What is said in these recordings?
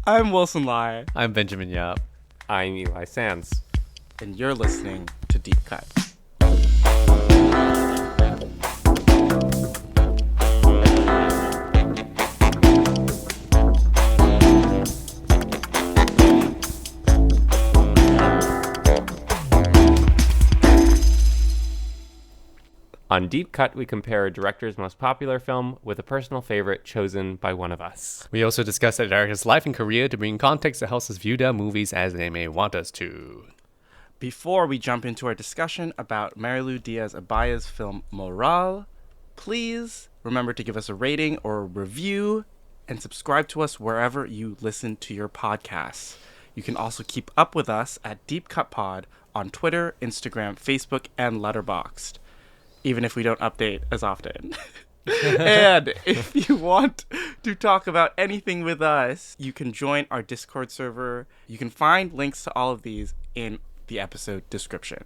I'm Wilson Lai, I'm Benjamin Yap. I'm Eli Sands. and you're listening to Deep Cut. On Deep Cut, we compare a director's most popular film with a personal favorite chosen by one of us. We also discuss the director's life and career to bring context that helps us view their movies as they may want us to. Before we jump into our discussion about Marilou Diaz-Abaya's film Moral, please remember to give us a rating or a review and subscribe to us wherever you listen to your podcasts. You can also keep up with us at Deep Cut Pod on Twitter, Instagram, Facebook, and letterboxd, even if we don't update as often. And if you want to talk about anything with us, you can join our Discord server. You can find links to all of these in the episode description.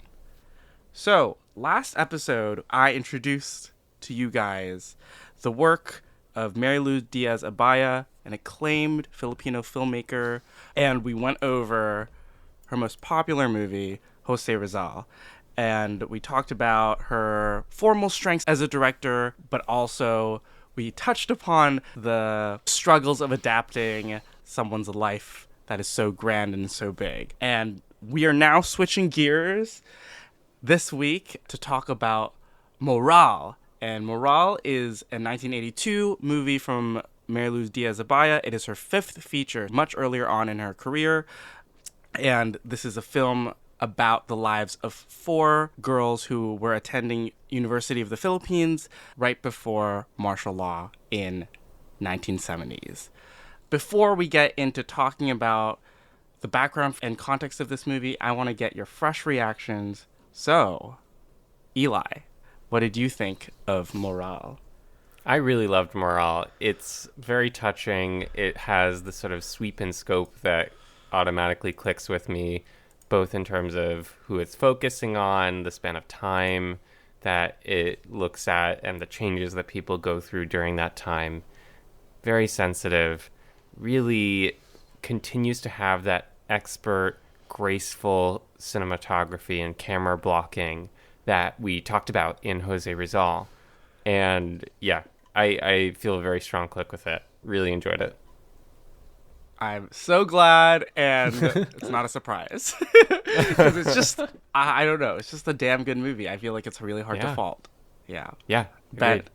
So, last episode, I introduced to you guys the work of Marilou Diaz-Abaya, an acclaimed Filipino filmmaker, and we went over her most popular movie, Jose Rizal. And we talked about her formal strengths as a director, but also we touched upon the struggles of adapting someone's life that is so grand and so big. And we are now switching gears this week to talk about Moral. And Moral is a 1982 movie from Marilou Diaz-Abaya. It is her fifth feature, much earlier on in her career. And this is a film about the lives of four girls who were attending University of the Philippines right before martial law in 1970s. Before we get into talking about the background and context of this movie, I want to get your fresh reactions. So, Eli, what did you think of Moral? I really loved Moral. It's very touching. It has the sort of sweep and scope that automatically clicks with me, both in terms of who it's focusing on, the span of time that it looks at, and the changes that people go through during that time. Very sensitive, really continues to have that expert, graceful cinematography and camera blocking that we talked about in Jose Rizal. And yeah, I feel a very strong click with it. Really enjoyed it. I'm so glad, and it's not a surprise. 'Cause it's just, I don't know, it's just a damn good movie. I feel like it's really hard to fault. Yeah. Yeah. Ben, Agreed.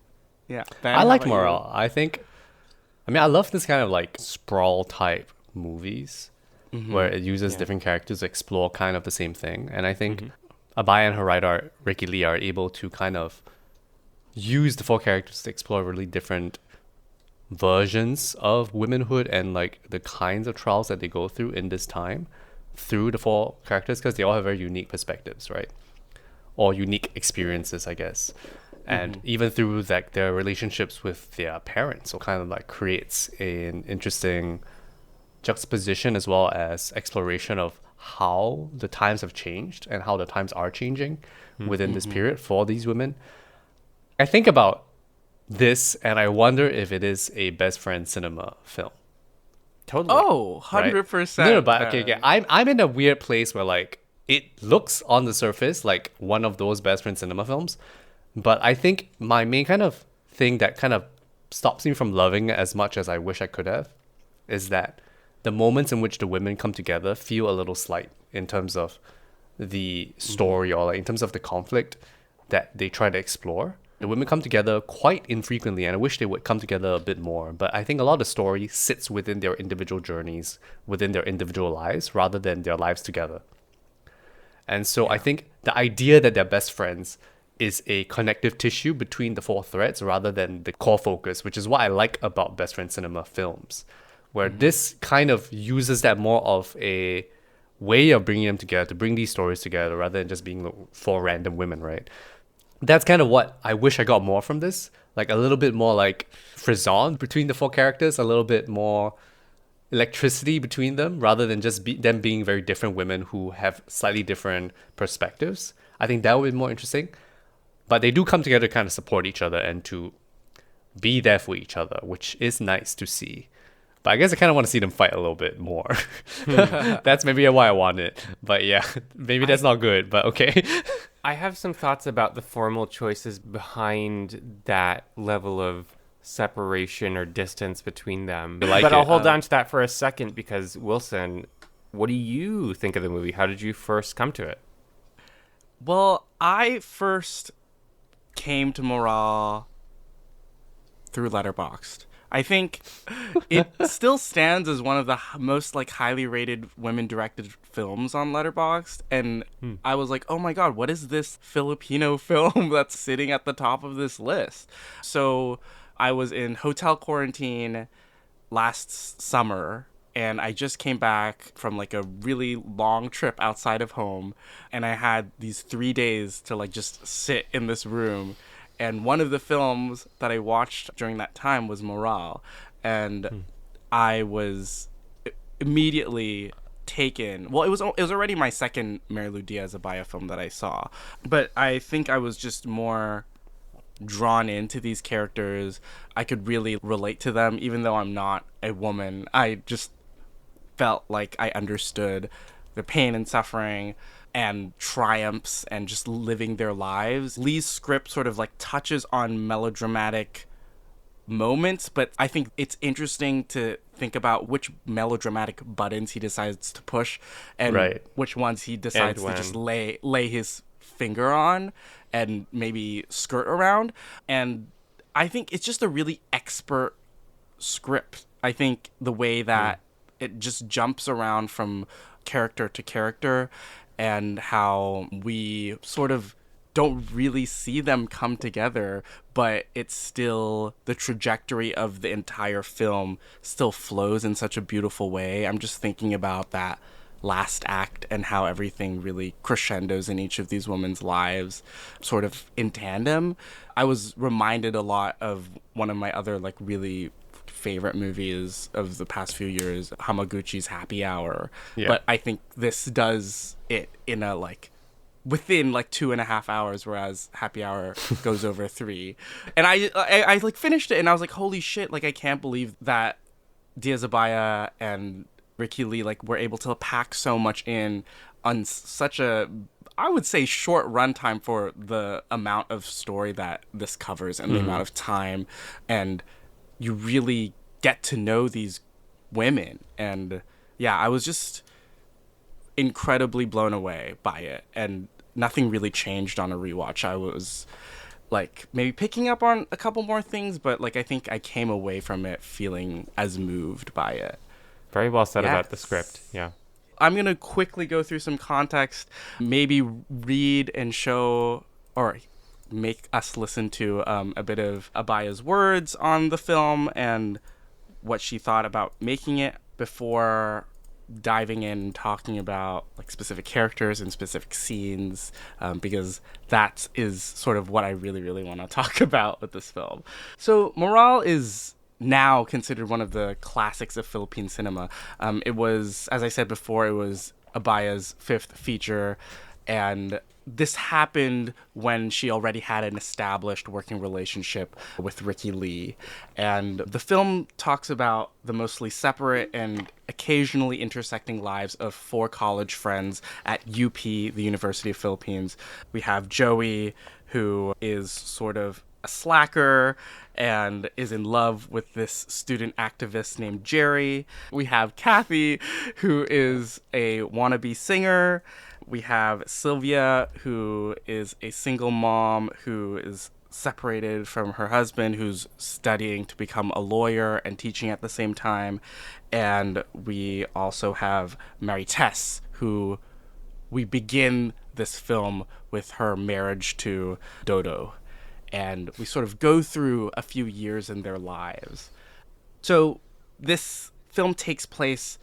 yeah. Ben, I how like about you? Moral. I love this kind of like sprawl type movies where it uses different characters to explore kind of the same thing. And I think Abaya and her writer, Ricky Lee, are able to kind of use the four characters to explore really different versions of womanhood and like the kinds of trials that they go through in this time through the four characters, because they all have very unique perspectives, right? Or unique experiences, I guess. And even through like their relationships with their parents, so kind of like creates an interesting juxtaposition as well as exploration of how the times have changed and how the times are changing within this period for these women. I think about this and I wonder if it is a best friend cinema film. Totally. Oh, 100%. No, but okay. I'm in a weird place where like it looks on the surface like one of those best friend cinema films, but I think my main kind of thing that kind of stops me from loving it as much as I wish I could have is that the moments in which the women come together feel a little slight in terms of the story or like in terms of the conflict that they try to explore. The women come together quite infrequently, and I wish they would come together a bit more. But I think a lot of the story sits within their individual journeys, within their individual lives, rather than their lives together. And so I think the idea that they're best friends is a connective tissue between the four threads rather than the core focus, which is what I like about best friend cinema films, where this kind of uses that more of a way of bringing them together, to bring these stories together rather than just being four random women, right? That's kind of what I wish I got more from this. Like a little bit more like frisson between the four characters, a little bit more electricity between them rather than just them being very different women who have slightly different perspectives. I think that would be more interesting. But they do come together to kind of support each other and to be there for each other, which is nice to see. But I guess I kind of want to see them fight a little bit more. That's maybe why I want it. But yeah, maybe that's not good, but okay. I have some thoughts about the formal choices behind that level of separation or distance between them. But I'll hold on to that for a second because, Wilson, what do you think of the movie? How did you first come to it? Well, I first came to Morale through Letterboxd. I think it still stands as one of the most like highly rated women directed films on Letterboxd, and I was like, oh my god, what is this Filipino film that's sitting at the top of this list? So I was in hotel quarantine last summer, and I just came back from like a really long trip outside of home, and I had these 3 days to like just sit in this room. And one of the films that I watched during that time was Morale. And I was immediately taken. Well, it was already my second Marilou Diaz-Abaya film that I saw. But I think I was just more drawn into these characters. I could really relate to them, even though I'm not a woman. I just felt like I understood their pain and suffering and triumphs and just living their lives. Lee's script sort of like touches on melodramatic moments, but I think it's interesting to think about which melodramatic buttons he decides to push and which ones he decides to just lay his finger on and maybe skirt around. And I think it's just a really expert script. I think the way that it just jumps around from character to character, and how we sort of don't really see them come together, but it's still the trajectory of the entire film still flows in such a beautiful way. I'm just thinking about that last act and how everything really crescendos in each of these women's lives sort of in tandem. I was reminded a lot of one of my other like really favorite movies of the past few years, Hamaguchi's Happy Hour. But I think this does it in a like within like 2.5 hours, whereas Happy Hour goes over 3. And I like finished it and I was like, holy shit, like I can't believe that Diaz-Abaya and Ricky Lee like were able to pack so much in on such a, I would say, short runtime for the amount of story that this covers and the amount of time. And you really get to know these women. And yeah, I was just incredibly blown away by it. And nothing really changed on a rewatch. I was like maybe picking up on a couple more things, but like I think I came away from it feeling as moved by it. Very well said about the script. Yeah. I'm going to quickly go through some context, maybe read and show or make us listen to a bit of Abaya's words on the film and what she thought about making it before diving in and talking about like specific characters and specific scenes, because that is sort of what I really, really want to talk about with this film. So Morale is now considered one of the classics of Philippine cinema. It was, as I said before, it was Abaya's 5th feature, and this happened when she already had an established working relationship with Ricky Lee. And the film talks about the mostly separate and occasionally intersecting lives of 4 college friends at UP, the University of Philippines. We have Joey, who is sort of a slacker and is in love with this student activist named Jerry. We have Kathy, who is a wannabe singer. We have Sylvia, who is a single mom who is separated from her husband, who's studying to become a lawyer and teaching at the same time. And we also have Mary Tess, who we begin this film with her marriage to Dodo. And we sort of go through a few years in their lives. So this film takes place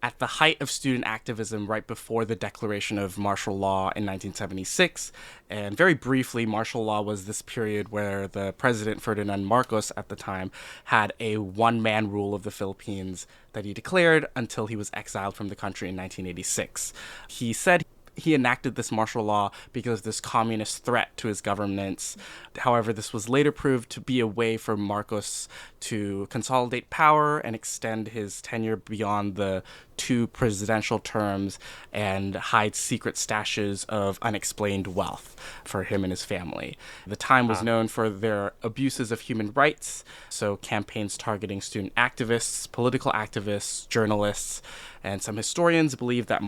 at the height of student activism right before the declaration of martial law in 1976. And very briefly, martial law was this period where the president, Ferdinand Marcos at the time, had a one-man rule of the Philippines that he declared until he was exiled from the country in 1986. He said he enacted this martial law because of this communist threat to his governments. However, this was later proved to be a way for Marcos to consolidate power and extend his tenure beyond the 2 presidential terms and hide secret stashes of unexplained wealth for him and his family. The time was known for their abuses of human rights, so campaigns targeting student activists, political activists, journalists, and some historians believe that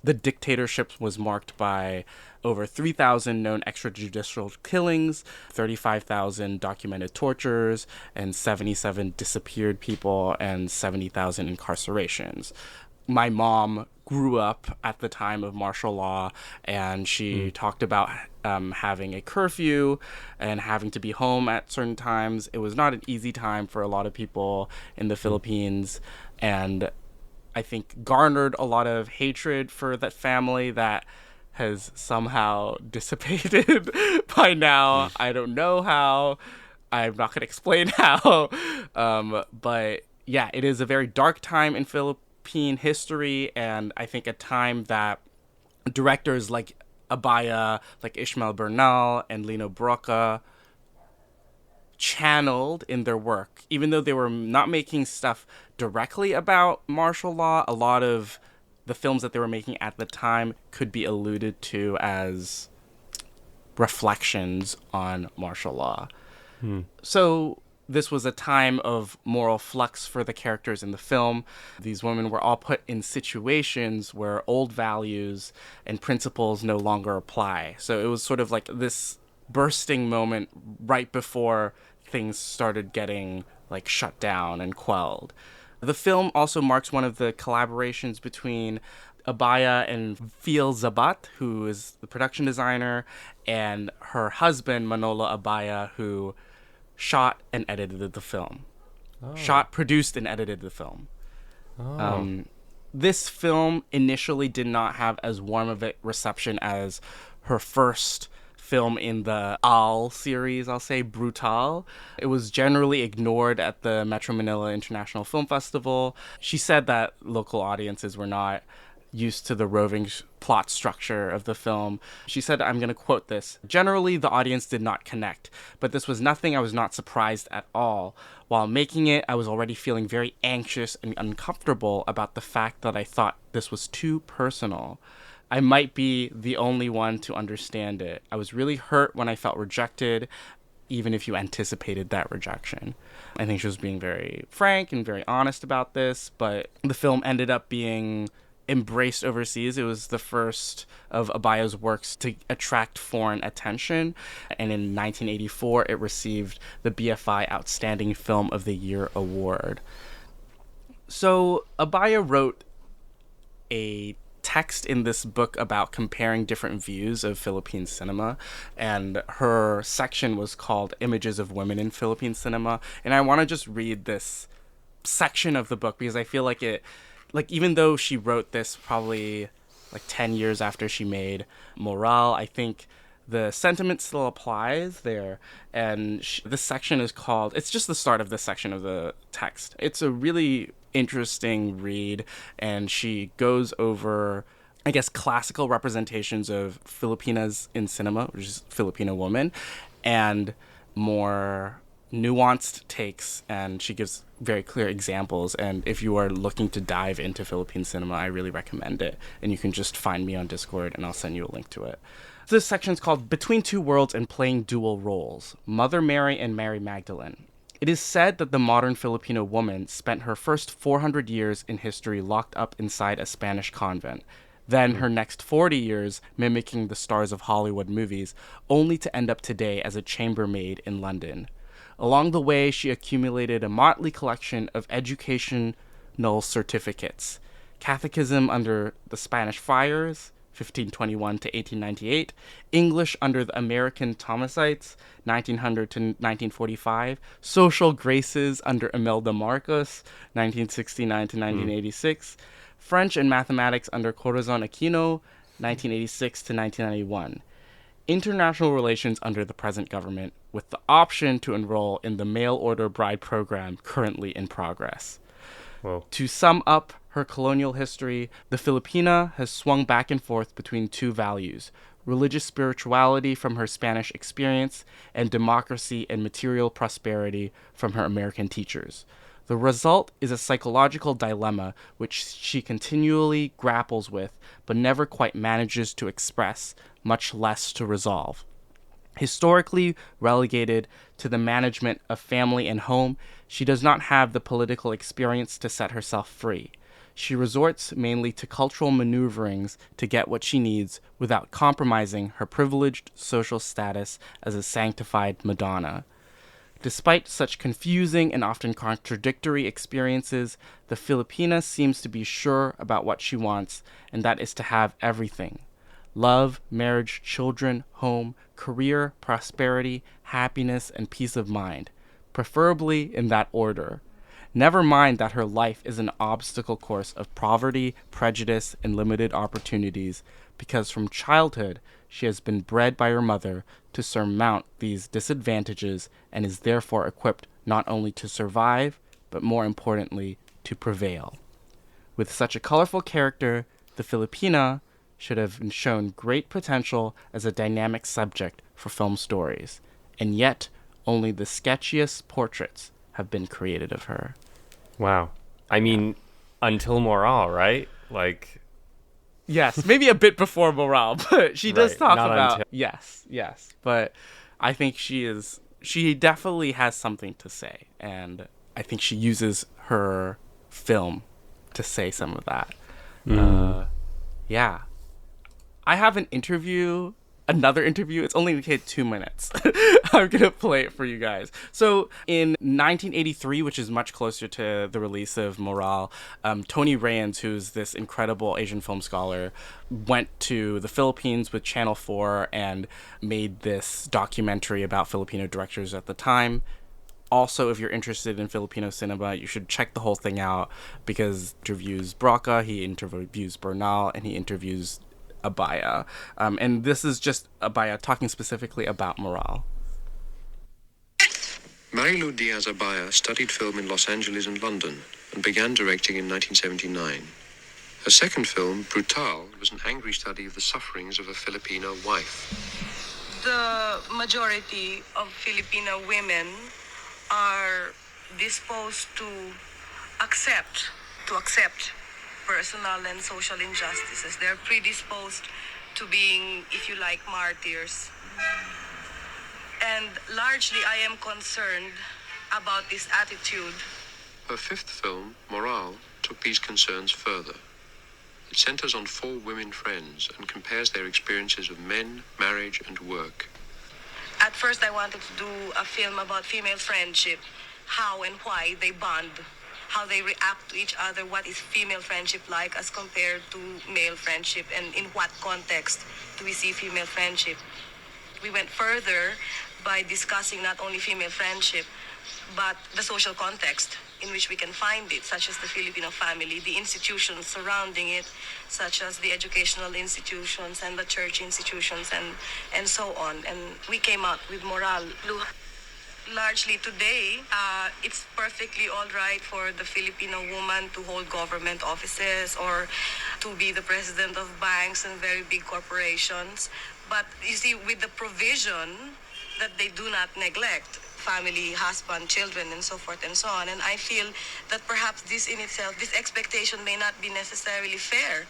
the dictatorship was marked by over 3,000 known extrajudicial killings, 35,000 documented tortures, and 77 disappeared people, and 70,000 incarcerations. My mom grew up at the time of martial law, and she talked about having a curfew and having to be home at certain times. It was not an easy time for a lot of people in the Philippines, and I think garnered a lot of hatred for that family that has somehow dissipated by now. I don't know how. I'm not going to explain how. But yeah, it is a very dark time in Philippine history, and I think a time that directors like Abaya, like Ishmael Bernal and Lino Broca channeled in their work. Even though they were not making stuff directly about martial law, a lot of the films that they were making at the time could be alluded to as reflections on martial law. So this was a time of moral flux for the characters in the film. These women were all put in situations where old values and principles no longer apply. So it was sort of like this bursting moment right before things started getting like shut down and quelled. The film also marks one of the collaborations between Abaya and Phil Zabat, who is the production designer, and her husband, Manolo Abaya, who shot and edited the film. Produced, and edited the film. This film initially did not have as warm of a reception as her first film in the Al series, I'll say, Brutal. It was generally ignored at the Metro Manila International Film Festival. She said that local audiences were not used to the roving plot structure of the film. She said, I'm going to quote this, "Generally, the audience did not connect, but this was nothing I was not surprised at all. While making it, I was already feeling very anxious and uncomfortable about the fact that I thought this was too personal. I might be the only one to understand it. I was really hurt when I felt rejected, even if you anticipated that rejection." I think she was being very frank and very honest about this, but the film ended up being embraced overseas. It was the first of Abaya's works to attract foreign attention, and in 1984 it received the BFI Outstanding Film of the Year award. So Abaya wrote a text in this book about comparing different views of Philippine cinema, and her section was called Images of Women in Philippine Cinema, and I want to just read this section of the book because I feel like even though she wrote this probably like 10 years after she made Moral, I think the sentiment still applies there. And this section is called, it's just the start of this section of the text. It's a really interesting read, and she goes over, I guess, classical representations of Filipinas in cinema, which is Filipino woman, and more nuanced takes, and she gives very clear examples. And if you are looking to dive into Philippine cinema, I really recommend it. And you can just find me on Discord and I'll send you a link to it. This section is called Between Two Worlds and Playing Dual Roles, Mother Mary and Mary Magdalene. It is said that the modern Filipino woman spent her first 400 years in history locked up inside a Spanish convent, then her next 40 years mimicking the stars of Hollywood movies, only to end up today as a chambermaid in London. Along the way, she accumulated a motley collection of educational certificates: catechism under the Spanish friars, 1521 to 1898, English under the American Thomasites, 1900 to 1945, social graces under Imelda Marcos, 1969 to 1986, French and mathematics under Corazon Aquino, 1986 to 1991. International relations under the present government, with the option to enroll in the mail order bride program currently in progress. Whoa. To sum up, her colonial history, the Filipina has swung back and forth between two values: religious spirituality from her Spanish experience, and democracy and material prosperity from her American teachers. The result is a psychological dilemma which she continually grapples with, but never quite manages to express, much less to resolve. Historically relegated to the management of family and home, she does not have the political experience to set herself free. She resorts mainly to cultural maneuverings to get what she needs without compromising her privileged social status as a sanctified Madonna. Despite such confusing and often contradictory experiences, the Filipina seems to be sure about what she wants, and that is to have everything: love, marriage, children, home, career, prosperity, happiness, and peace of mind, preferably in that order. Never mind that her life is an obstacle course of poverty, prejudice, and limited opportunities, because from childhood she has been bred by her mother to surmount these disadvantages and is therefore equipped not only to survive, but more importantly, to prevail. With such a colorful character, the Filipina should have shown great potential as a dynamic subject for film stories, and yet only the sketchiest portraits have been created of her. Wow. I mean, until Morale, right? Like, Yes, maybe a bit before Morale, but she does Right, talk not about until- yes. But I think she definitely has something to say, and I think she uses her film to say some of that. Yeah. I have another interview. It's only okay 2 minutes. I'm going to play it for you guys. So in 1983, which is much closer to the release of Morale, Tony Rayans, who's this incredible Asian film scholar, went to the Philippines with Channel 4 and made this documentary about Filipino directors at the time. Also, if you're interested in Filipino cinema, you should check the whole thing out, because he interviews Broca, he interviews Bernal, and he interviews Abaya. And this is just Abaya talking specifically about Morale. Marilou Diaz-Abaya studied film in Los Angeles and London and began directing in 1979. Her second film, Brutal, was an angry study of the sufferings of a Filipino wife. The majority of Filipino women are disposed to accept personal and social injustices. They're predisposed to being, if you like, martyrs. And largely I am concerned about this attitude. Her fifth film, Morale, took these concerns further. It centers on 4 women friends and compares their experiences of men, marriage, and work. At first I wanted to do a film about female friendship, how and why they bond, how they react to each other, what is female friendship like as compared to male friendship, and in what context do we see female friendship. We went further by discussing not only female friendship, but the social context in which we can find it, such as the Filipino family, the institutions surrounding it, such as the educational institutions and the church institutions, and so on. And we came out with Morale. Largely today, it's perfectly all right for the Filipino woman to hold government offices or to be the president of banks and very big corporations. But you see, with the provision that they do not neglect family, husband, children, and so forth and so on. And I feel that perhaps this in itself, this expectation may not be necessarily fair,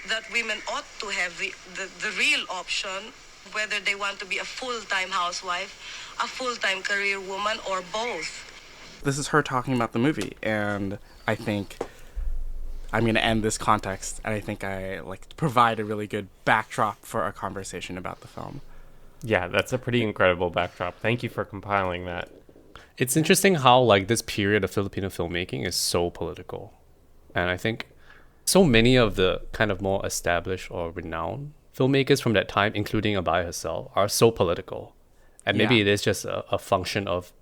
that women ought to have the real option, whether they want to be a full-time housewife, a full-time career woman, or both. This is her talking about the movie, and I think I'm going to end this context, and I think I provide a really good backdrop for a conversation about the film. Yeah, that's a pretty incredible backdrop. Thank you for compiling that. It's interesting how this period of Filipino filmmaking is so political. And I think so many of the kind of more established or renowned filmmakers from that time, including Abaya herself, are so political. And maybe it is just a function of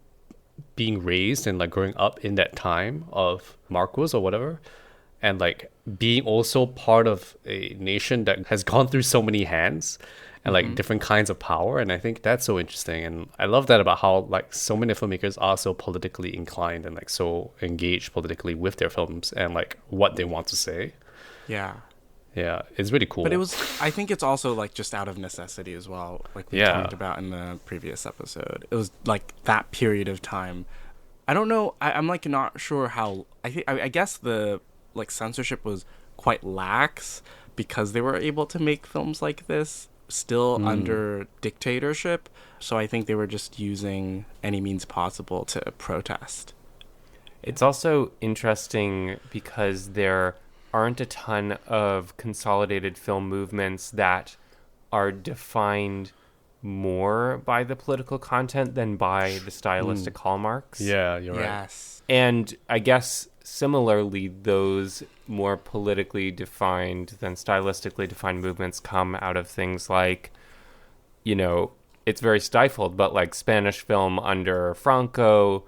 being raised and growing up in that time of Marcos or whatever, and being also part of a nation that has gone through so many hands, and like different kinds of power. And I think that's so interesting. And I love that about how like so many filmmakers are so politically inclined and like so engaged politically with their films and like what they want to say. Yeah. Yeah, it's really cool. But I think it's also like just out of necessity as well, like we Yeah. talked about in the previous episode. It was like that period of time. I don't know. I'm like not sure how. I guess the like censorship was quite lax because they were able to make films like this still under dictatorship. So I think they were just using any means possible to protest. It's also interesting because there aren't a ton of consolidated film movements that are defined more by the political content than by the stylistic hallmarks. Yeah, you're right. Yes. And I guess similarly, those more politically defined than stylistically defined movements come out of things like, you know, it's very stifled, but like Spanish film under Franco,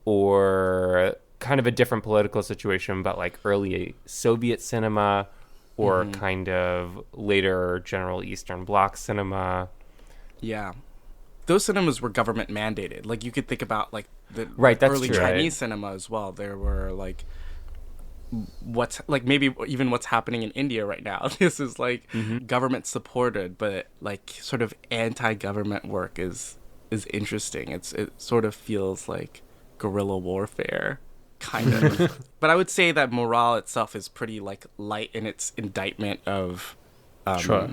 or kind of a different political situation, but like early Soviet cinema, or kind of later General Eastern Bloc cinema. Yeah. Those cinemas were government mandated. Like you could think about like the Right, that's early true. Chinese cinema as well. There were like what's like maybe even what's happening in India right now. This is like government supported, but like sort of anti-government work is interesting. It sort of feels like guerrilla warfare kind of. But I would say that Morale itself is pretty like light in its indictment of Sure.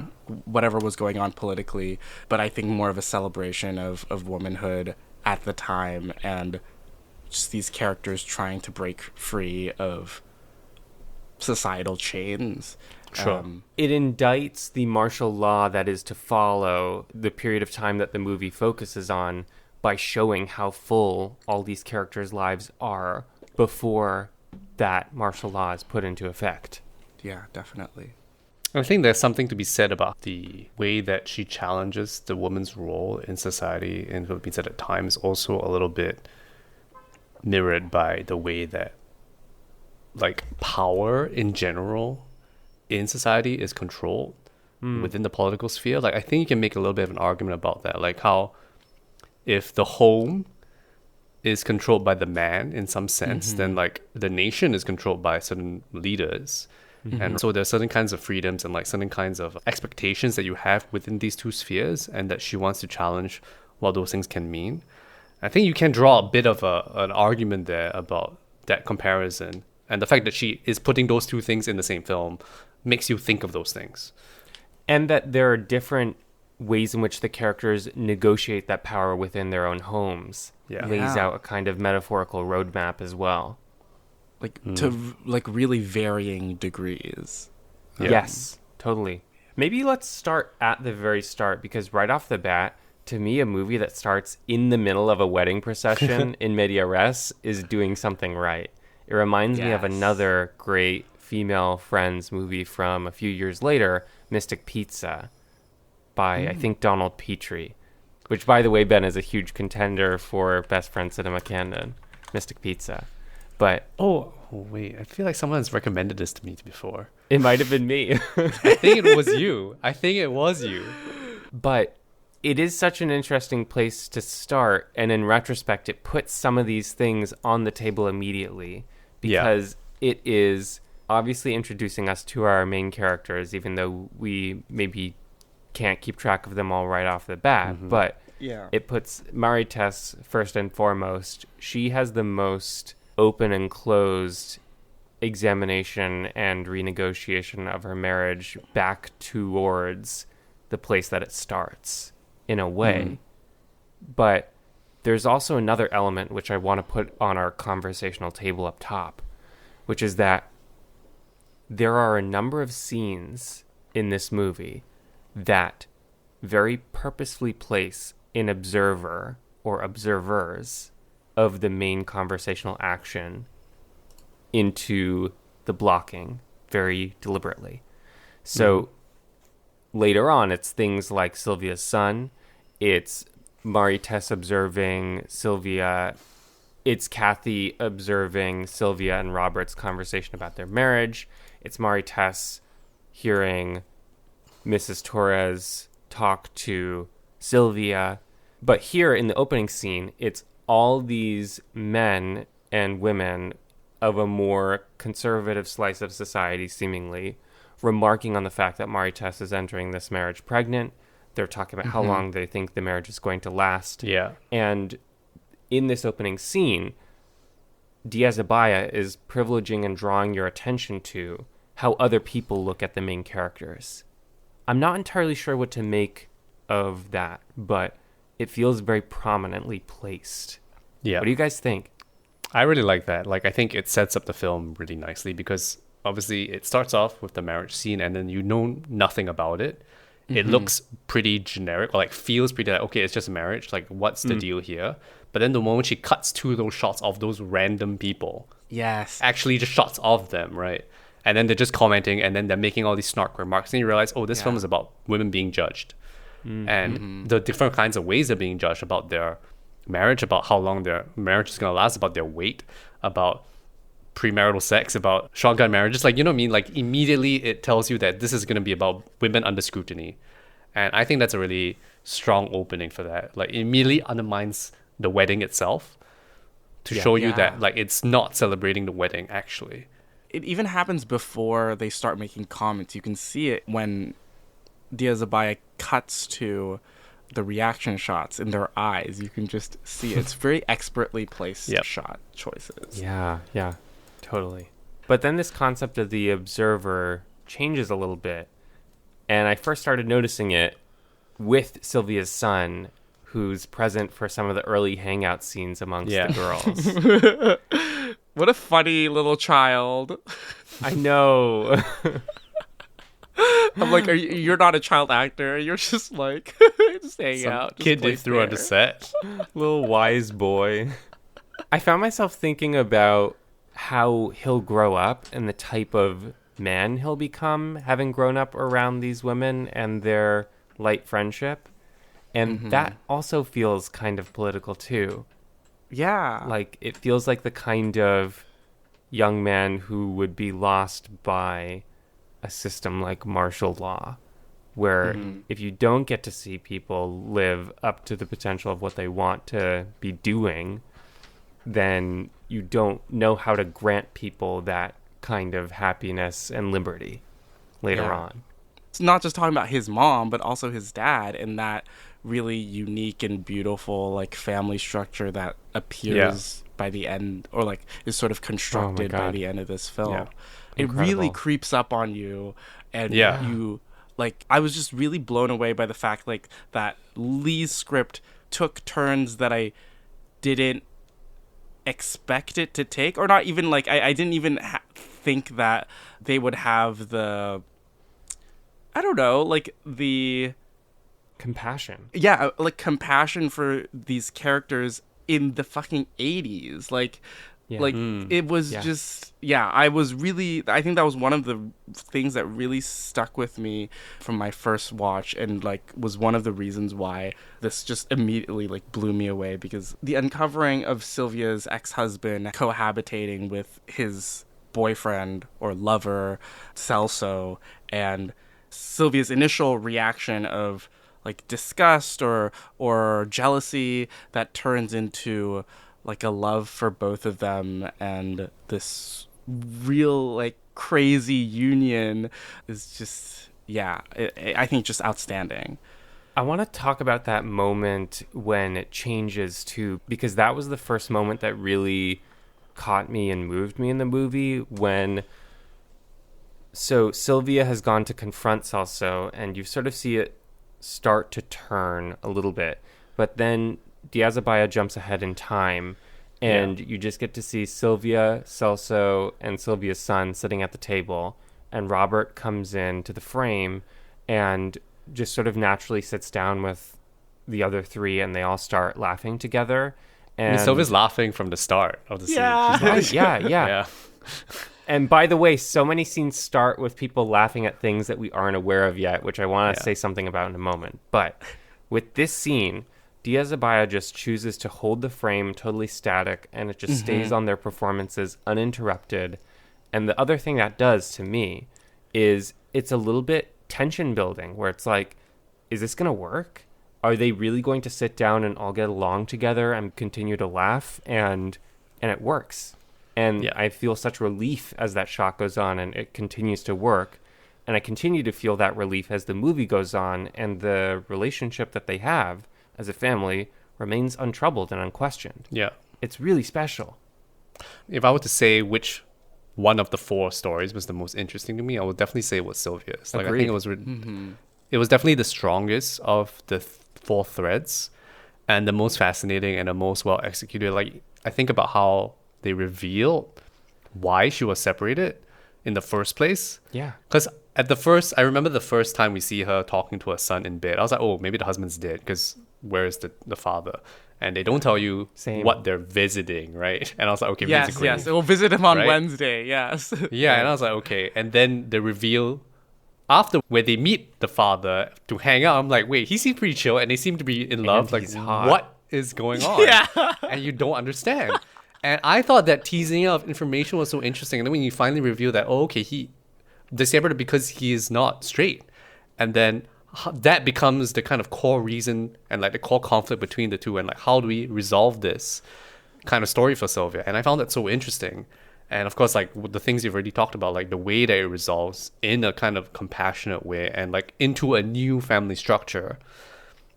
whatever was going on politically, but I think more of a celebration of womanhood at the time and just these characters trying to break free of societal chains. Sure. It indicts the martial law that is to follow the period of time that the movie focuses on by showing how full all these characters' lives are before that martial law is put into effect. Yeah, definitely. I think there's something to be said about the way that she challenges the woman's role in society in Philippines at that time is also a little bit mirrored by the way that like power in general in society is controlled within the political sphere. Like I think you can make a little bit of an argument about that, like how if the home is controlled by the man in some sense, then like the nation is controlled by certain leaders. And so there's certain kinds of freedoms and like certain kinds of expectations that you have within these two spheres and that she wants to challenge what those things can mean. I think you can draw a bit of an argument there about that comparison. And the fact that she is putting those two things in the same film makes you think of those things. And that there are different ways in which the characters negotiate that power within their own homes. Yeah. Lays Yeah. out a kind of metaphorical roadmap as well. Like to like really varying degrees. Yeah. Yes, totally. Maybe let's start at the very start, because right off the bat, to me, a movie that starts in the middle of a wedding procession in media res is doing something right. It reminds me of Yes. another great female Friends movie from a few years later, Mystic Pizza, by, I think, Donald Petrie, which, by the way, Ben, is a huge contender for Best Friend Cinema Canon, Mystic Pizza. But Oh, wait. I feel like someone has recommended this to me before. it might have been me. I think it was you. I think it was you. But it is such an interesting place to start, and in retrospect, it puts some of these things on the table immediately, because it is obviously introducing us to our main characters, even though we maybe can't keep track of them all right off the bat. But Yeah. it puts Marites first and foremost. She has the most open and closed examination and renegotiation of her marriage back towards the place that it starts, in a way. But there's also another element which I want to put on our conversational table up top, which is that there are a number of scenes in this movie that very purposefully place an observer or observers of the main conversational action into the blocking very deliberately. So later on, it's things like Sylvia's son, it's Marites observing Sylvia, it's Kathy observing Sylvia and Robert's conversation about their marriage, it's Marites hearing Mrs. Torres talk to Sylvia. But here in the opening scene, it's all these men and women of a more conservative slice of society, seemingly, remarking on the fact that Marites is entering this marriage pregnant. They're talking about how long they think the marriage is going to last. Yeah. And in this opening scene, Diaz-Abaya is privileging and drawing your attention to how other people look at the main characters. I'm not entirely sure what to make of that, but it feels very prominently placed. Yeah. What do you guys think? I really like that. Like, I think it sets up the film really nicely because obviously it starts off with the marriage scene and then you know nothing about it. It looks pretty generic, or like feels pretty like, okay, it's just a marriage. Like, what's the deal here? But then the moment she cuts to those shots of those random people, Yes. actually just shots of them, right? And then they're just commenting and then they're making all these snark remarks. And you realize, oh, this film is about women being judged. And the different kinds of ways they're being judged about their marriage, about how long their marriage is going to last, about their weight, about premarital sex, about shotgun marriages. Like, you know what I mean? Like, immediately it tells you that this is going to be about women under scrutiny. And I think that's a really strong opening for that. Like, it immediately undermines the wedding itself to show you that, like, it's not celebrating the wedding, actually. It even happens before they start making comments. You can see it when Diaz-Abaya cuts to the reaction shots in their eyes. You can just see it. It's very expertly placed shot choices. Yeah, totally. But then this concept of the observer changes a little bit. And I first started noticing it with Sylvia's son, who's present for some of the early hangout scenes amongst the girls. What a funny little child. I know. I'm like, you're not a child actor. You're just like, just hang out. Just Kid they place threw on the there. set. Little wise boy. I found myself thinking about how he'll grow up and the type of man he'll become, having grown up around these women and their light friendship. And that also feels kind of political too. Yeah. Like, it feels like the kind of young man who would be lost by a system like martial law, where if you don't get to see people live up to the potential of what they want to be doing, then you don't know how to grant people that kind of happiness and liberty later on. It's not just talking about his mom, but also his dad and that really unique and beautiful like family structure that appears by the end, or like is sort of constructed by the end of this film. Yeah. It really Incredible. creeps up on you, and you like, I was just really blown away by the fact like that Lee's script took turns that I didn't expect it to take, or not even like I didn't even think that they would have the, I don't know, like the Compassion. like compassion for these characters in the fucking 80s. Like it was just I think that was one of the things that really stuck with me from my first watch, and like was one of the reasons why this just immediately like blew me away, because the uncovering of Sylvia's ex-husband cohabitating with his boyfriend or lover Celso, and Sylvia's initial reaction of like disgust or jealousy that turns into like a love for both of them, and this real like crazy union is just I think just outstanding. I want to talk about that moment when it changes too, because that was the first moment that really caught me and moved me in the movie, when so Sylvia has gone to confront Celso and you sort of see it start to turn a little bit, but then Diaz-Abaya jumps ahead in time, and you just get to see Sylvia, Celso, and Sylvia's son sitting at the table, and Robert comes into the frame and just sort of naturally sits down with the other three, and they all start laughing together. And Sylvia's laughing from the start of the scene. Yeah. And by the way, so many scenes start with people laughing at things that we aren't aware of yet, which I want to say something about in a moment. But with this scene, Diaz-Abaya just chooses to hold the frame totally static, and it just stays on their performances uninterrupted. And the other thing that does to me is it's a little bit tension building, where it's like is this going to work? Are they really going to sit down and all get along together and continue to laugh? And it works. And I feel such relief as that shot goes on and it continues to work. And I continue to feel that relief as the movie goes on, and the relationship that they have as a family remains untroubled and unquestioned. Yeah. It's really special. If I were to say which one of the 4 stories was the most interesting to me, I would definitely say it was Sylvia's. Like, I think it was it was definitely the strongest of the 4 threads, and the most fascinating and the most well executed. Like, I think about how they revealed why she was separated in the first place. Yeah. Because I remember the first time we see her talking to her son in bed, I was like, oh, maybe the husband's dead, because where is the father? And they don't tell you what they're visiting, right? And I was like, okay, Yes, yes. We'll visit him on Wednesday, yes. Yeah, and I was like, okay. And then the reveal after where they meet the father to hang out, I'm like, wait, he seems pretty chill and they seem to be in love. Like, what is going on? Yeah. And you don't understand. And I thought that teasing of information was so interesting. And then when you finally reveal that, oh, okay, they separated because he is not straight. And then that becomes the kind of core reason and like the core conflict between the two, and like, how do we resolve this kind of story for Sylvia? And I found that so interesting. And of course, like the things you've already talked about, like the way that it resolves in a kind of compassionate way and like into a new family structure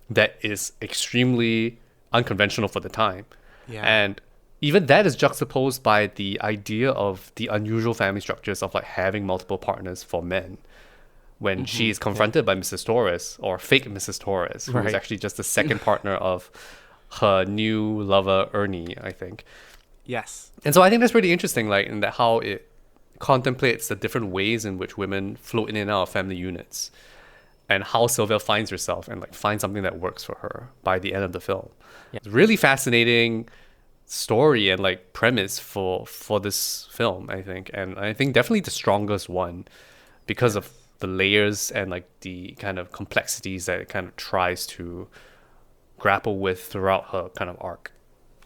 that is extremely unconventional for the time. Yeah. And even that is juxtaposed by the idea of the unusual family structures of like having multiple partners for men. When she is confronted by Mrs. Torres, or fake Mrs. Torres, who is actually just the second partner of her new lover, Ernie, I think. Yes. And so I think that's pretty interesting, like in that how it contemplates the different ways in which women float in and out of family units, and how Sylvia finds herself and like finds something that works for her by the end of the film. Yeah. It's a really fascinating story and like premise for this film, I think. And I think definitely the strongest one because of the layers and like the kind of complexities that it kind of tries to grapple with throughout her kind of arc.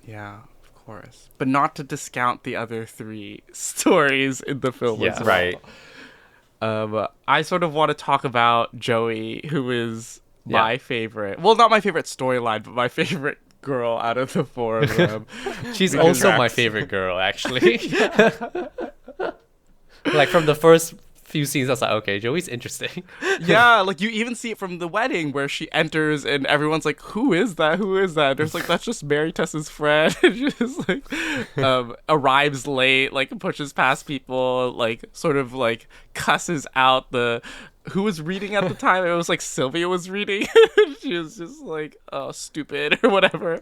Yeah, of course. But not to discount the other 3 stories in the film as well. Right. I sort of want to talk about Joey, who is my favorite. Well, not my favorite storyline, but my favorite girl out of the 4 of them. She's also my favorite girl, actually. Like from the first few scenes, I was like, okay, Joey's interesting. Yeah, like you even see it from the wedding where she enters and everyone's like, who is that? Who is that? There's like, that's just Mary Tess's friend. Just like arrives late, like pushes past people, like sort of like cusses out who was reading at the time. It was like Sylvia was reading. She was just like, oh, stupid or whatever.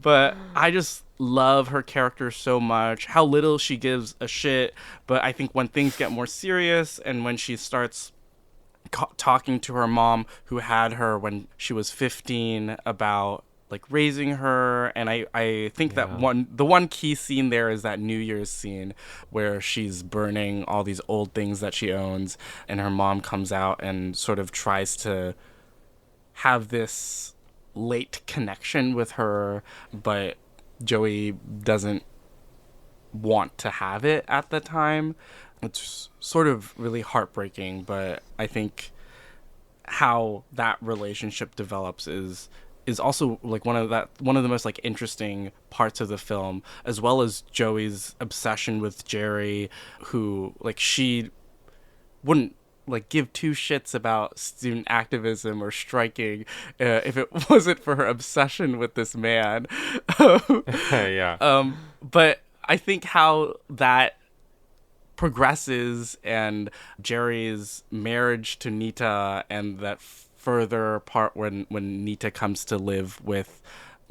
But I just love her character so much, how little she gives a shit. But I think when things get more serious and when she starts talking to her mom, who had her when she was 15, about like raising her, and I think that the one key scene there is that New Year's scene where she's burning all these old things that she owns, and her mom comes out and sort of tries to have this late connection with her, but Joey doesn't want to have it at the time. It's sort of really heartbreaking, but I think how that relationship develops is also like one of the most like interesting parts of the film, as well as Joey's obsession with Jerry, who like she wouldn't like give 2 shits about student activism or striking if it wasn't for her obsession with this man. Yeah. But I think how that progresses, and Jerry's marriage to Nita, and that further part when Nita comes to live with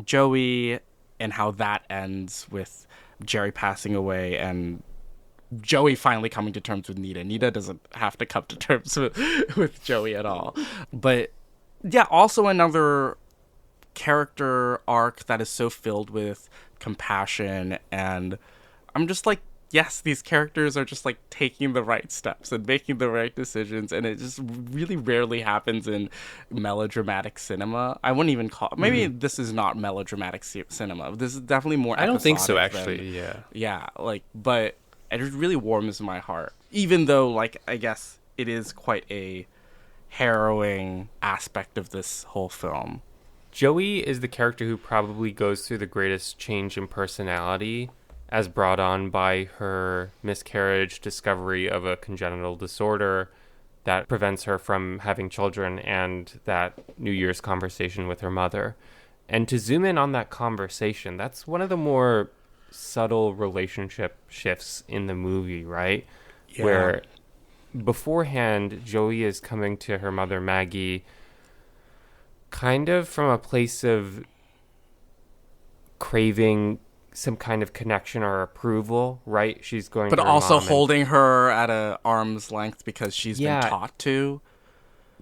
Joey, and how that ends with Jerry passing away and Joey finally coming to terms with Nita. Nita doesn't have to come to terms with Joey at all. But yeah, also another character arc that is so filled with compassion, and I'm just like, yes, these characters are just like taking the right steps and making the right decisions, and it just really rarely happens in melodramatic cinema. I wouldn't even call maybe this is not melodramatic cinema. This is definitely more I don't think so, episodic actually. Yeah, like, but it really warms my heart, even though like I guess it is quite a harrowing aspect of this whole film. Joey is the character who probably goes through the greatest change in personality as brought on by her miscarriage, discovery of a congenital disorder that prevents her from having children, and that New Year's conversation with her mother. And to zoom in on that conversation, that's one of the more subtle relationship shifts in the movie, right? Yeah. Where beforehand, Joey is coming to her mother, Maggie, kind of from a place of craving some kind of connection or approval, right? She's going But to her also mom and- holding her at a arm's length because she's Yeah. been taught to.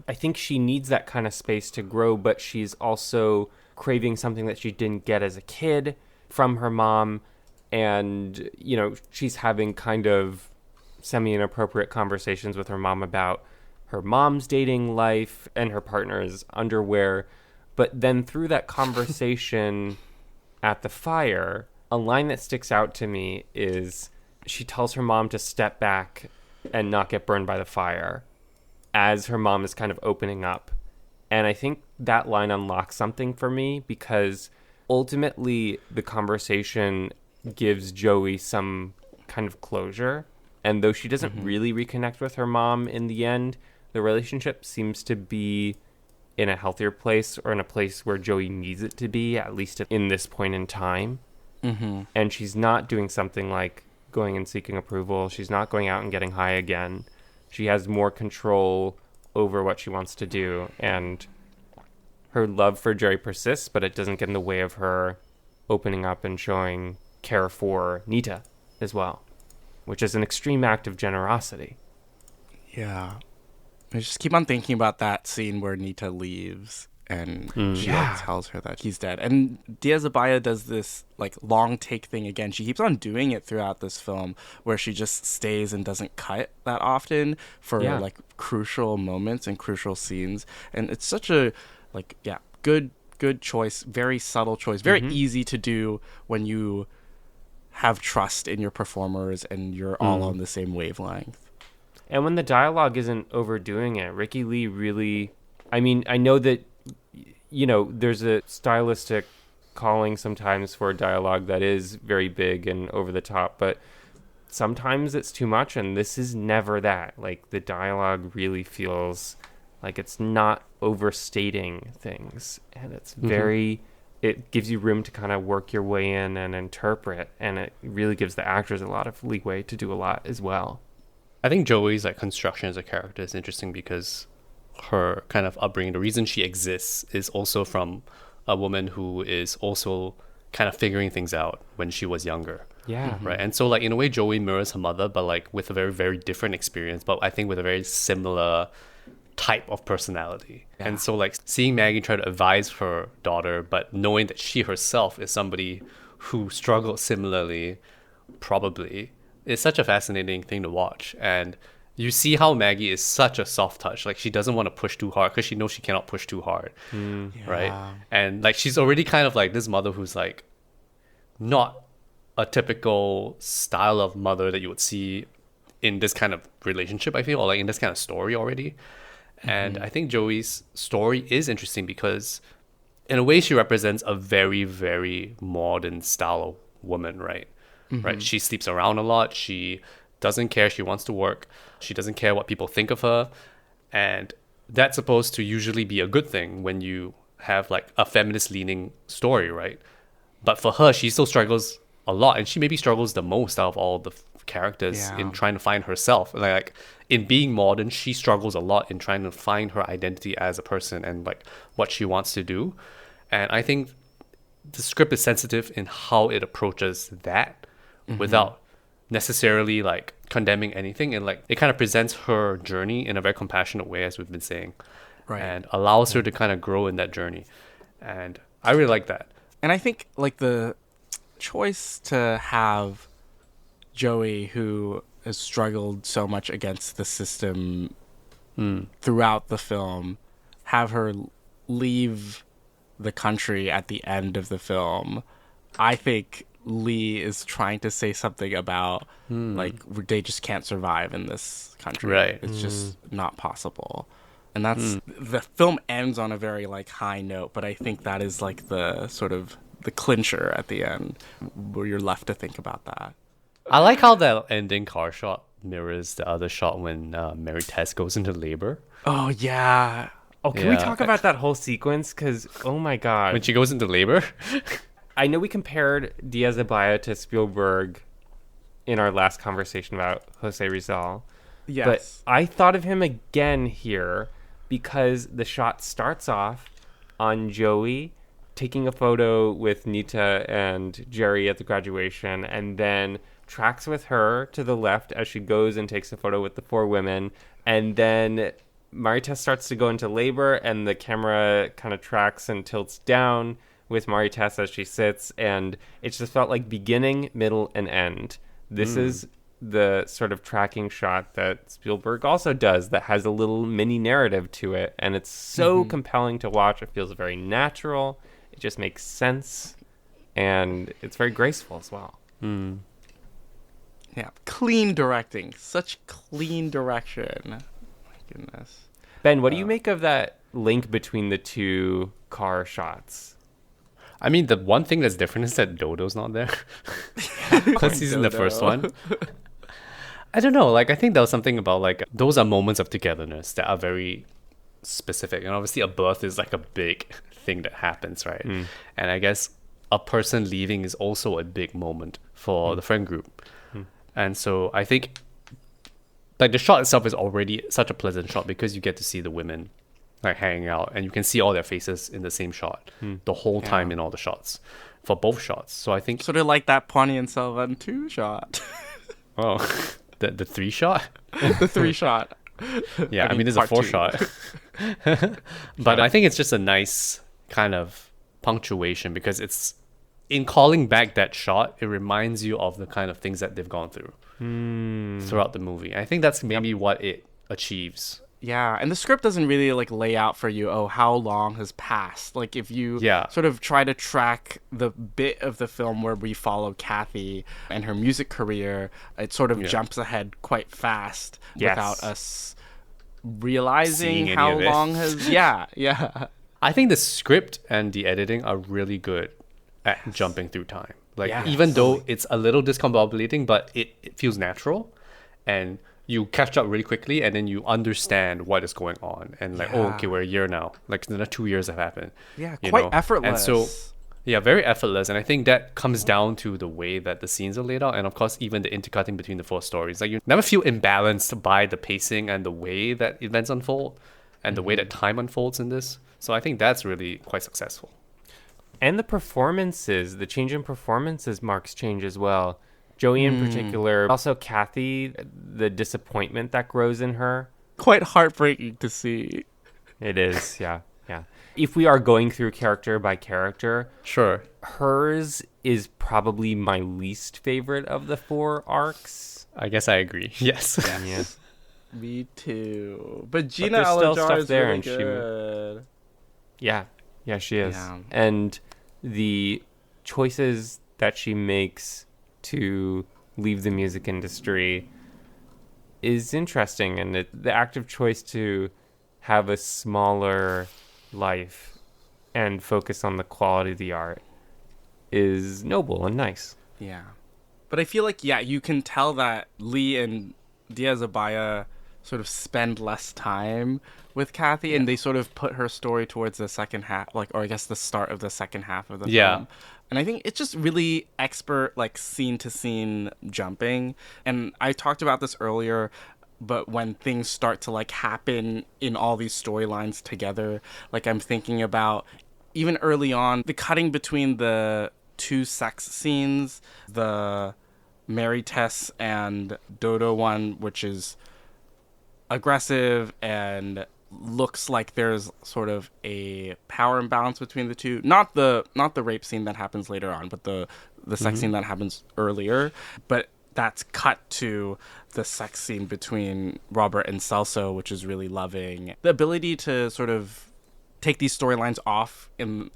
I think she needs that kind of space to grow, but she's also craving something that she didn't get as a kid from her mom. And, you know, she's having kind of semi-inappropriate conversations with her mom about her mom's dating life and her partner's underwear. But then through that conversation at the fire, a line that sticks out to me is she tells her mom to step back and not get burned by the fire as her mom is kind of opening up. And I think that line unlocks something for me because ultimately the conversation gives Joey some kind of closure. And though she doesn't really reconnect with her mom in the end, the relationship seems to be in a healthier place, or in a place where Joey needs it to be, at least in this point in time. And she's not doing something like going and seeking approval. She's not going out and getting high again. She has more control over what she wants to do. And her love for Jerry persists, but it doesn't get in the way of her opening up and showing care for Nita as well, which is an extreme act of generosity. Yeah. I just keep on thinking about that scene where Nita leaves and she like, tells her that he's dead. And Diaz-Abaya does this like long take thing again. She keeps on doing it throughout this film where she just stays and doesn't cut that often for like crucial moments and crucial scenes. And it's such a like, good choice, very subtle choice, very easy to do when you have trust in your performers and you're all on the same wavelength. And when the dialogue isn't overdoing it, Ricky Lee really, I mean, I know that, you know, there's a stylistic calling sometimes for dialogue that is very big and over the top, but sometimes it's too much, and this is never that. Like, the dialogue really feels like it's not overstating things, and it's very, it gives you room to kind of work your way in and interpret, and it really gives the actors a lot of leeway to do a lot as well. I think Joey's like construction as a character is interesting because her kind of upbringing, the reason she exists is also from a woman who is also kind of figuring things out when she was younger. Yeah. Right. And so like in a way Joey mirrors her mother, but like with a very, very different experience, but I think with a very similar type of personality. Yeah. And so like seeing Maggie try to advise her daughter, but knowing that she herself is somebody who struggled similarly, probably, is such a fascinating thing to watch. And you see how Maggie is such a soft touch. Like she doesn't want to push too hard because she knows she cannot push too hard. Right. And like she's already kind of like this mother who's like not a typical style of mother that you would see in this kind of relationship, I feel, or like in this kind of story already. And I think Joey's story is interesting because in a way she represents a very, very modern style of woman, right? Right. She sleeps around a lot. She doesn't care. She wants to work. She doesn't care what people think of her. And that's supposed to usually be a good thing when you have like a feminist leaning story, right? But for her, she still struggles a lot. And she maybe struggles the most out of all the characters in trying to find herself. Like in being modern, she struggles a lot in trying to find her identity as a person and like what she wants to do. And I think the script is sensitive in how it approaches that without necessarily like condemning anything, and like it kind of presents her journey in a very compassionate way, as we've been saying, and allows her to kind of grow in that journey. And I really like that. And I think like the choice to have Joey, who has struggled so much against the system throughout the film, have her leave the country at the end of the film, I think Lee is trying to say something about like they just can't survive in this country. Right. It's just not possible. And that's the film ends on a very like high note, but I think that is like the sort of the clincher at the end where you're left to think about that. I like how that ending car shot mirrors the other shot when Mary Tess goes into labor. Oh yeah. Oh, can we Yeah. talk about that whole sequence? Because, oh my God. When she goes into labor. I know we compared Diaz-Abaya to Spielberg in our last conversation about Jose Rizal. Yes. But I thought of him again here because the shot starts off on Joey taking a photo with Nita and Jerry at the graduation, and then tracks with her to the left as she goes and takes a photo with the four women. And then Maritas starts to go into labor, and the camera kind of tracks and tilts down with Maritas as she sits, and it just felt like beginning, middle, and end. This is the sort of tracking shot that Spielberg also does that has a little mini narrative to it, and it's so compelling to watch. It feels very natural. It just makes sense, and it's very graceful as well. Yeah. Clean directing. Such clean direction. My goodness. Ben, what do you make of that link between the two car shots? I mean, the one thing that's different is that Dodo's not there. Because he's in the first one. I don't know. Like, I think there was something about, like, those are moments of togetherness that are very specific. And obviously, a birth is, like, a big thing that happens, right? And I guess a person leaving is also a big moment for the friend group. And so I think, like, the shot itself is already such a pleasant shot because you get to see the women like hanging out, and you can see all their faces in the same shot the whole time in all the shots for both shots. So I think Sort of like that Pawnee and Sylvan 2 shot. oh, the 3 shot. The 3 shot. Yeah, I mean it's a part 4 two. shot. But I think it's just a nice kind of punctuation because it's in calling back that shot, it reminds you of the kind of things that they've gone through throughout the movie. I think that's maybe what it achieves. Yeah, and the script doesn't really like lay out for you, oh, how long has passed. Like if you sort of try to track the bit of the film where we follow Kathy and her music career, it sort of jumps ahead quite fast without us realizing Seeing any how of it. long has yeah. I think the script and the editing are really good at jumping through time. Like Yes. even though it's a little discombobulating, but it feels natural, and you catch up really quickly, and then you understand what is going on, and like, oh, okay, we're a year now. Like another 2 years have happened. Yeah, you quite know? effortless. And so, yeah, very effortless. And I think that comes down to the way that the scenes are laid out, and of course, even the intercutting between the 4 stories. Like you never feel imbalanced by the pacing and the way that events unfold, and the way that time unfolds in this. So I think that's really quite successful. And the performances, the change in performances marks change as well. Joey in particular, also Kathy, the disappointment that grows in her. Quite heartbreaking to see. It is, yeah. If we are going through character by character, Sure. hers is probably my least favorite of the 4 arcs. I guess I agree. Yes. Yeah. Me too. But Gina there's still Alajar stuff is there, really and she- good. Yeah, she is. Yeah. And the choices that she makes to leave the music industry is interesting, and the active choice to have a smaller life and focus on the quality of the art is noble and nice. Yeah. But I feel like, you can tell that Lee and Diaz-Abaya sort of spend less time with Kathy, and they sort of put her story towards the second half, or I guess the start of the second half of the film. And I think it's just really expert, like, scene-to-scene jumping. And I talked about this earlier, but when things start to, like, happen in all these storylines together, like, I'm thinking about, even early on, the cutting between the 2 sex scenes, the Mary Tess and Dodo one, which is aggressive and looks like there's sort of a power imbalance between the two. Not the rape scene that happens later on, but the sex scene that happens earlier. But that's cut to the sex scene between Robert and Celso, which is really loving. The ability to sort of take these storylines off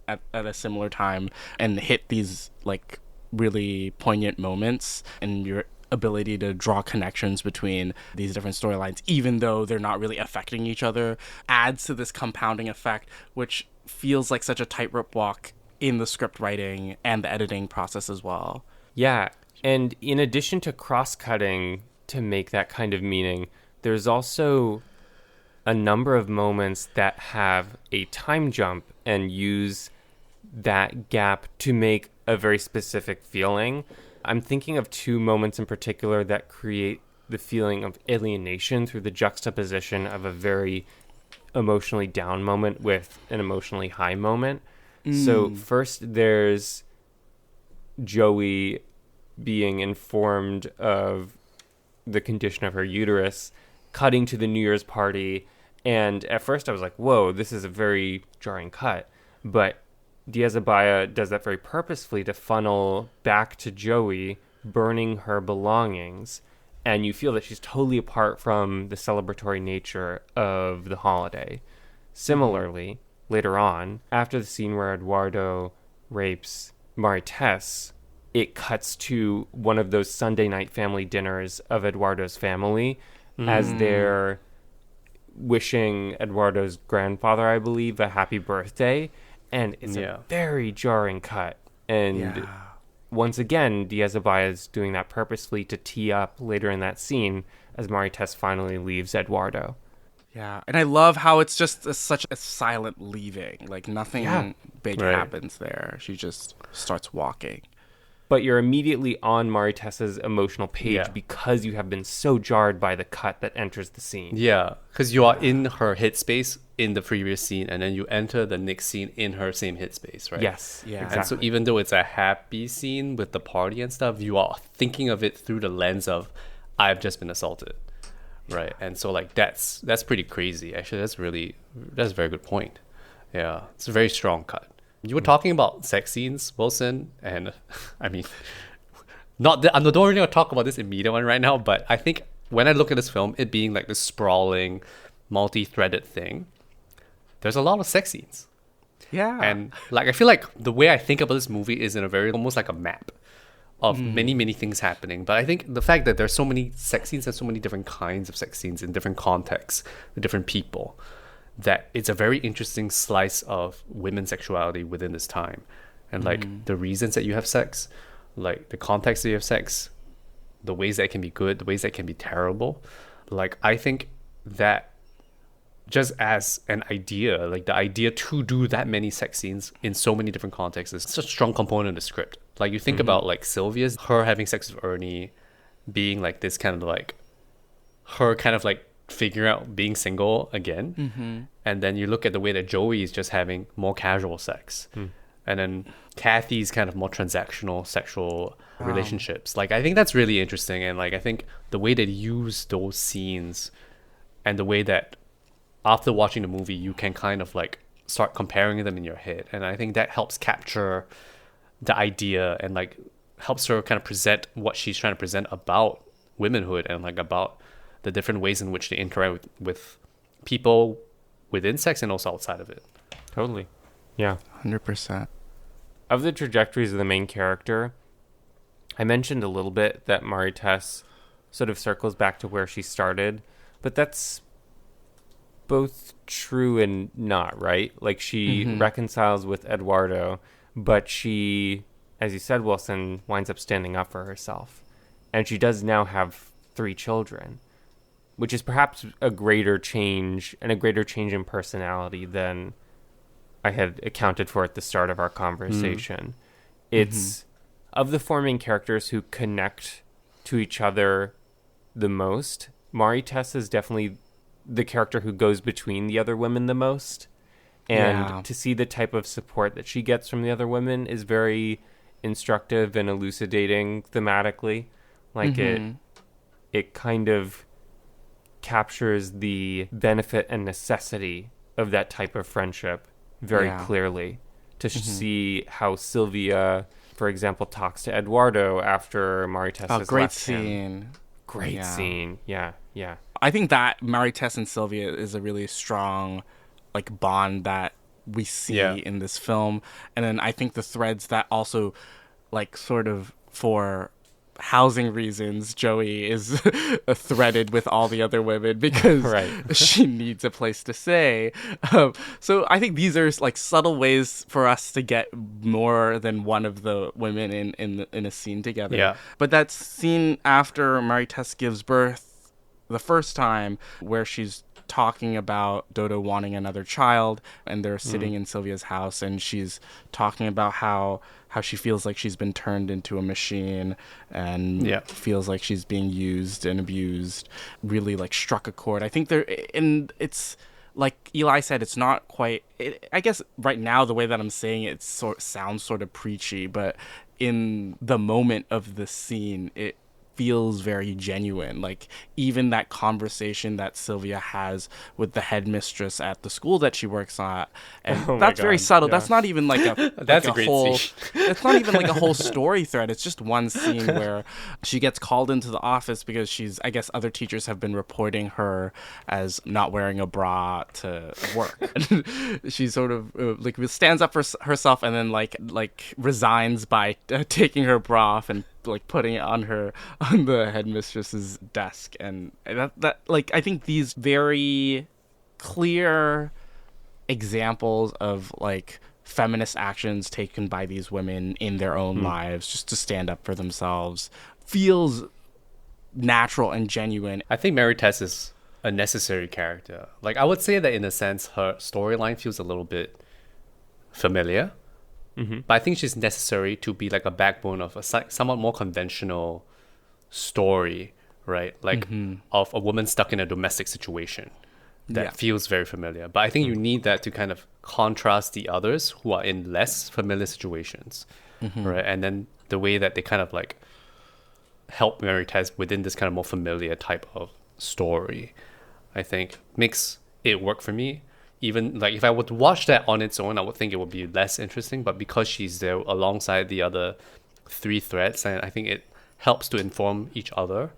at a similar time and hit these like really poignant moments, and you're ability to draw connections between these different storylines, even though they're not really affecting each other, adds to this compounding effect, which feels like such a tightrope walk in the script writing and the editing process as well. Yeah, and in addition to cross-cutting to make that kind of meaning, there's also a number of moments that have a time jump and use that gap to make a very specific feeling. I'm thinking of two moments in particular that create the feeling of alienation through the juxtaposition of a very emotionally down moment with an emotionally high moment. So first there's Joey being informed of the condition of her uterus, cutting to the New Year's party. And at first I was like, whoa, this is a very jarring cut. But Diaz-Abaya does that very purposefully to funnel back to Joey burning her belongings. And you feel that she's totally apart from the celebratory nature of the holiday. Similarly, later on, after the scene where Eduardo rapes Marites, it cuts to one of those Sunday night family dinners of Eduardo's family as they're wishing Eduardo's grandfather, I believe, a happy birthday. And it's a very jarring cut. And once again, Diaz-Abaya is doing that purposefully to tee up later in that scene as Marites finally leaves Eduardo. Yeah, and I love how it's just such a silent leaving. Like, nothing big happens there. She just starts walking. But you're immediately on Maritessa's emotional page because you have been so jarred by the cut that enters the scene. Yeah, because you are in her headspace in the previous scene, and then you enter the next scene in her same headspace, right? Yes, Yeah. And so even though it's a happy scene with the party and stuff, you are thinking of it through the lens of, I've just been assaulted, right? And so like that's pretty crazy. Actually, that's a very good point. Yeah, it's a very strong cut. You were talking about sex scenes, Wilson, and I mean, I'm not really gonna talk about this immediate one right now, but I think when I look at this film, it being like this sprawling, multi-threaded thing, there's a lot of sex scenes. Yeah. And like I feel like the way I think about this movie is in a very almost like a map of many things happening. But I think the fact that there's so many sex scenes and so many different kinds of sex scenes in different contexts with different people, that it's a very interesting slice of women's sexuality within this time. And like the reasons that you have sex, like the context that you have sex, the ways that it can be good, the ways that it can be terrible. Like I think that just as an idea, like the idea to do that many sex scenes in so many different contexts is such a strong component of the script. Like you think about like Sylvia's, her having sex with Ernie being like this kind of like, her kind of like figuring out being single again. And then you look at the way that Joey is just having more casual sex. And then Kathy's kind of more transactional sexual relationships. Like I think that's really interesting. And like I think the way they use those scenes and the way that after watching the movie, you can kind of like start comparing them in your head. And I think that helps capture the idea and like helps her kind of present what she's trying to present about womanhood and like about the different ways in which they interact with people within sex and also outside of it. Totally. Yeah. 100%. Of the trajectories of the main character, I mentioned a little bit that Marites sort of circles back to where she started, but that's both true and not, right? Like she reconciles with Eduardo, but she, as you said, Wilson, winds up standing up for herself. And she does now have 3 children, which is perhaps a greater change and a greater change in personality than I had accounted for at the start of our conversation. It's of the 4 main characters who connect to each other the most, Marites is definitely the character who goes between the other women the most. And to see the type of support that she gets from the other women is very instructive and elucidating thematically. Like it kind of captures the benefit and necessity of that type of friendship very clearly. To see how Sylvia, for example, talks to Eduardo after Marites has great left scene. him. Great scene. Yeah. I think that Marites and Sylvia is a really strong like bond that we see in this film. And then I think the threads that also like sort of for housing reasons, Joey is threaded with all the other women because Right. she needs a place to stay. So I think these are like subtle ways for us to get more than one of the women in a scene together. Yeah. But that scene after Mary-Tess gives birth the first time, where she's talking about Dodo wanting another child, and they're sitting in Sylvia's house, and she's talking about how she feels like she's been turned into a machine and feels like she's being used and abused, really like struck a chord. I think and it's like Eli said, it's not quite, I guess right now the way that I'm saying it sounds sort of preachy, but in the moment of the scene, it feels very genuine. Like even that conversation that Sylvia has with the headmistress at the school that she works at, and that's very subtle. That's not even like a That's like a great whole scene. it's not even like a whole story thread. It's just one scene where she gets called into the office because I guess other teachers have been reporting her as not wearing a bra to work. She sort of like stands up for herself and then like resigns by taking her bra off and like putting it on the headmistress's desk. And that like I think these very clear examples of like feminist actions taken by these women in their own lives just to stand up for themselves feels natural and genuine. I think Mary-Tess is a necessary character. Like I would say that in a sense her storyline feels a little bit familiar. But I think she's necessary to be like a backbone of a somewhat more conventional story, right? Like of a woman stuck in a domestic situation that feels very familiar. But I think you need that to kind of contrast the others who are in less familiar situations, right? And then the way that they kind of like help Mary-Tess within this kind of more familiar type of story, I think makes it work for me. Even like if I were to watch that on its own, I would think it would be less interesting. But because she's there alongside the other three threads, and I think it helps to inform each other.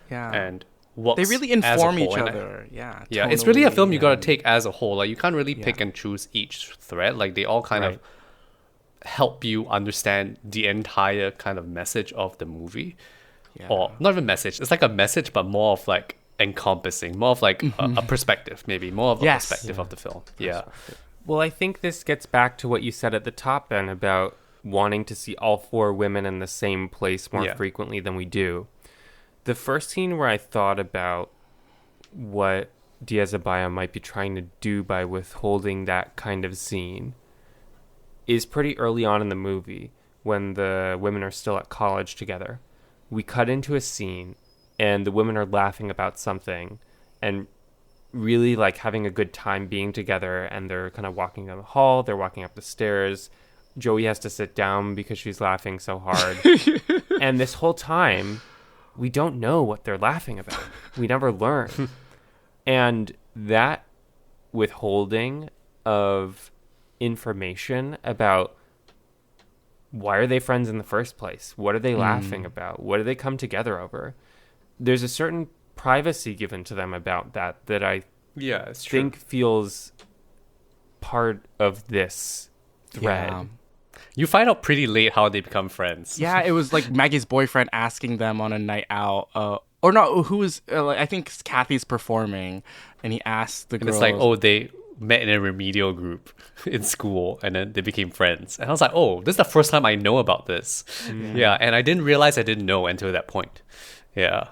Yeah. And works They really as a inform whole. each And other. Yeah. yeah, it's really a film you gotta tonally take as a whole. Like you can't really pick and choose each thread. Like they all kind of help you understand the entire kind of message of the movie. Yeah. Or not even message. It's like a message, but more of like encompassing, more of like a perspective, maybe more of a perspective of the film. Yeah. Well, I think this gets back to what you said at the top, Ben, about wanting to see all four women in the same place more frequently than we do. The first scene where I thought about what Diaz-Abaya might be trying to do by withholding that kind of scene is pretty early on in the movie when the women are still at college together. We cut into a scene and the women are laughing about something and really like having a good time being together, and they're kind of walking down the hall, they're walking up the stairs. Joey has to sit down because she's laughing so hard. And this whole time, we don't know what they're laughing about. We never learn. And that withholding of information about why are they friends in the first place? What are they laughing about? What do they come together over? There's a certain privacy given to them about that I think feels part of this thread. Yeah. You find out pretty late how they become friends. Yeah, it was like Maggie's boyfriend asking them on a night out, or not, who was, I think Kathy's performing, and he asked the And girls. it's like, oh, they met in a remedial group in school and then they became friends. And I was like, oh, this is the first time I know about this. Yeah, and I didn't realize I didn't know until that point. Yeah.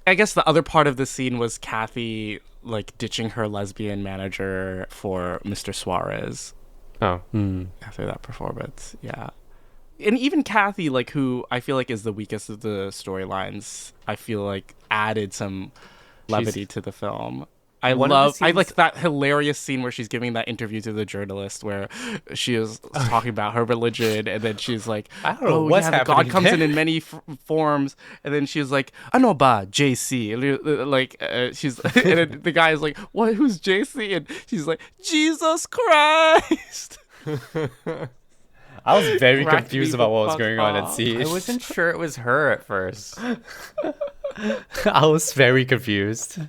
I guess the other part of the scene was Kathy like ditching her lesbian manager for Mr. Suarez Oh. after that performance. Yeah. And even Kathy, like, who I feel like is the weakest of the storylines, I feel like added some levity to the film. I like that hilarious scene where she's giving that interview to the journalist where she is talking about her religion, and then she's like, I don't know what's happening God comes there." in many forms, and then she's like, "Ano ba, JC?" And she's and then the guy is like, "What? Who's JC?" And she's like, "Jesus Christ." I was very Cracked confused me about the what was fuck going on at up. sea. I wasn't sure it was her at first. I was very confused.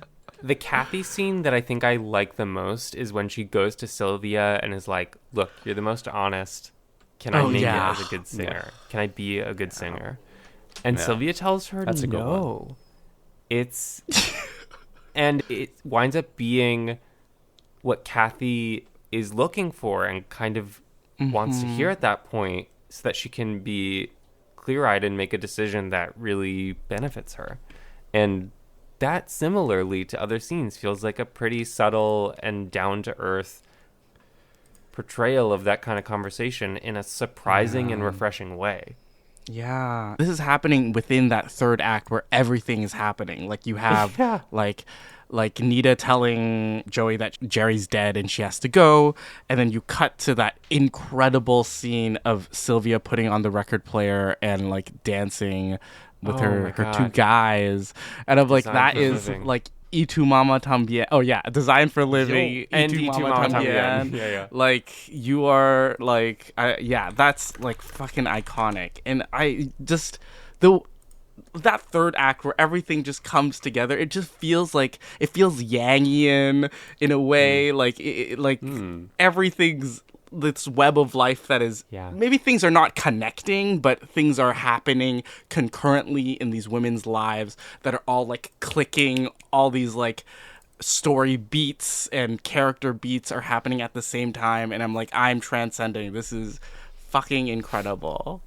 The Kathy scene that I think I like the most is when she goes to Sylvia and is like, look, you're the most honest. Can I make it as a good singer? Can I be a good singer? And Yeah. Sylvia tells her That's a good one. no. It's and it winds up being what Kathy is looking for and kind of wants to hear at that point so that she can be clear-eyed and make a decision that really benefits her. And that, similarly to other scenes, feels like a pretty subtle and down-to-earth portrayal of that kind of conversation in a surprising and refreshing way. Yeah. This is happening within that third act where everything is happening. Like you have like Nita telling Joey that Jerry's dead and she has to go, and then you cut to that incredible scene of Sylvia putting on the record player and like dancing with Oh her my two God. guys. And I'm like, Designed that for is living. like Y tu mama tambien. Oh yeah, designed for living. Yo, and Y tu mama tambien. Yeah. Like you are like yeah, that's like fucking iconic. And I just that third act where everything just comes together, it just feels like it feels Yangian in a way. Like everything's this web of life that is maybe things are not connecting, but things are happening concurrently in these women's lives that are all like clicking. All these like story beats and character beats are happening at the same time, and I'm like, I'm transcending. This is fucking incredible.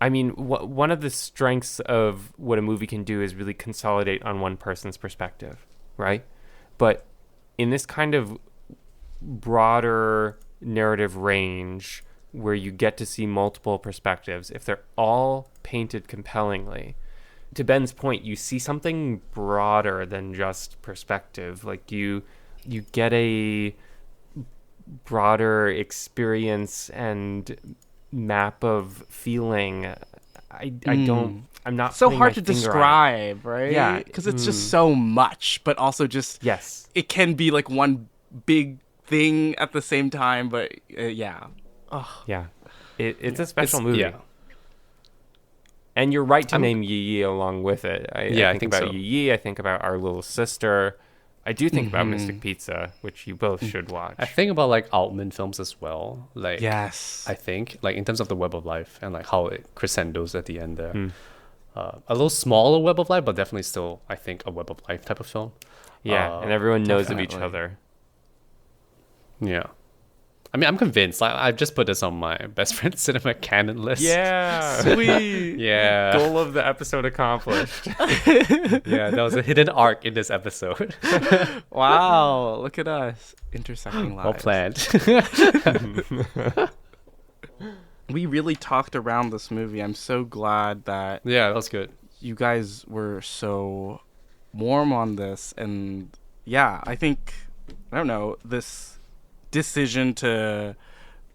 I mean, one of the strengths of what a movie can do is really consolidate on one person's perspective, right? But in this kind of broader narrative range where you get to see multiple perspectives, if they're all painted compellingly, to Ben's point, you see something broader than just perspective. Like you get a broader experience and map of feeling. I'm not So putting hard my to finger on it. describe, right? Yeah. Because it's just so much, but also just Yes. it can be like one big thing at the same time. But yeah, Yeah. It's a special movie. Yeah. And you're right to name Yi Yi along with it. I think about so. Yi Yi. I think about Our Little Sister. I do think about Mystic Pizza, which you both should watch. I think about like Altman films as well. Like yes, I think like in terms of the web of life and like how it crescendos at the end there. A little smaller web of life, but definitely still I think a web of life type of film. Yeah, and everyone knows of each definitely. other. Yeah. I mean, I'm convinced. I've just put this on my best friend cinema canon list. Yeah. sweet. Yeah. Goal of the episode accomplished. Yeah, that was a hidden arc in this episode. Wow, look at us intersecting lives. Well planned. We really talked around this movie. I'm so glad that Yeah, that was good. you guys were so warm on this. And yeah, I think, I don't know, this decision to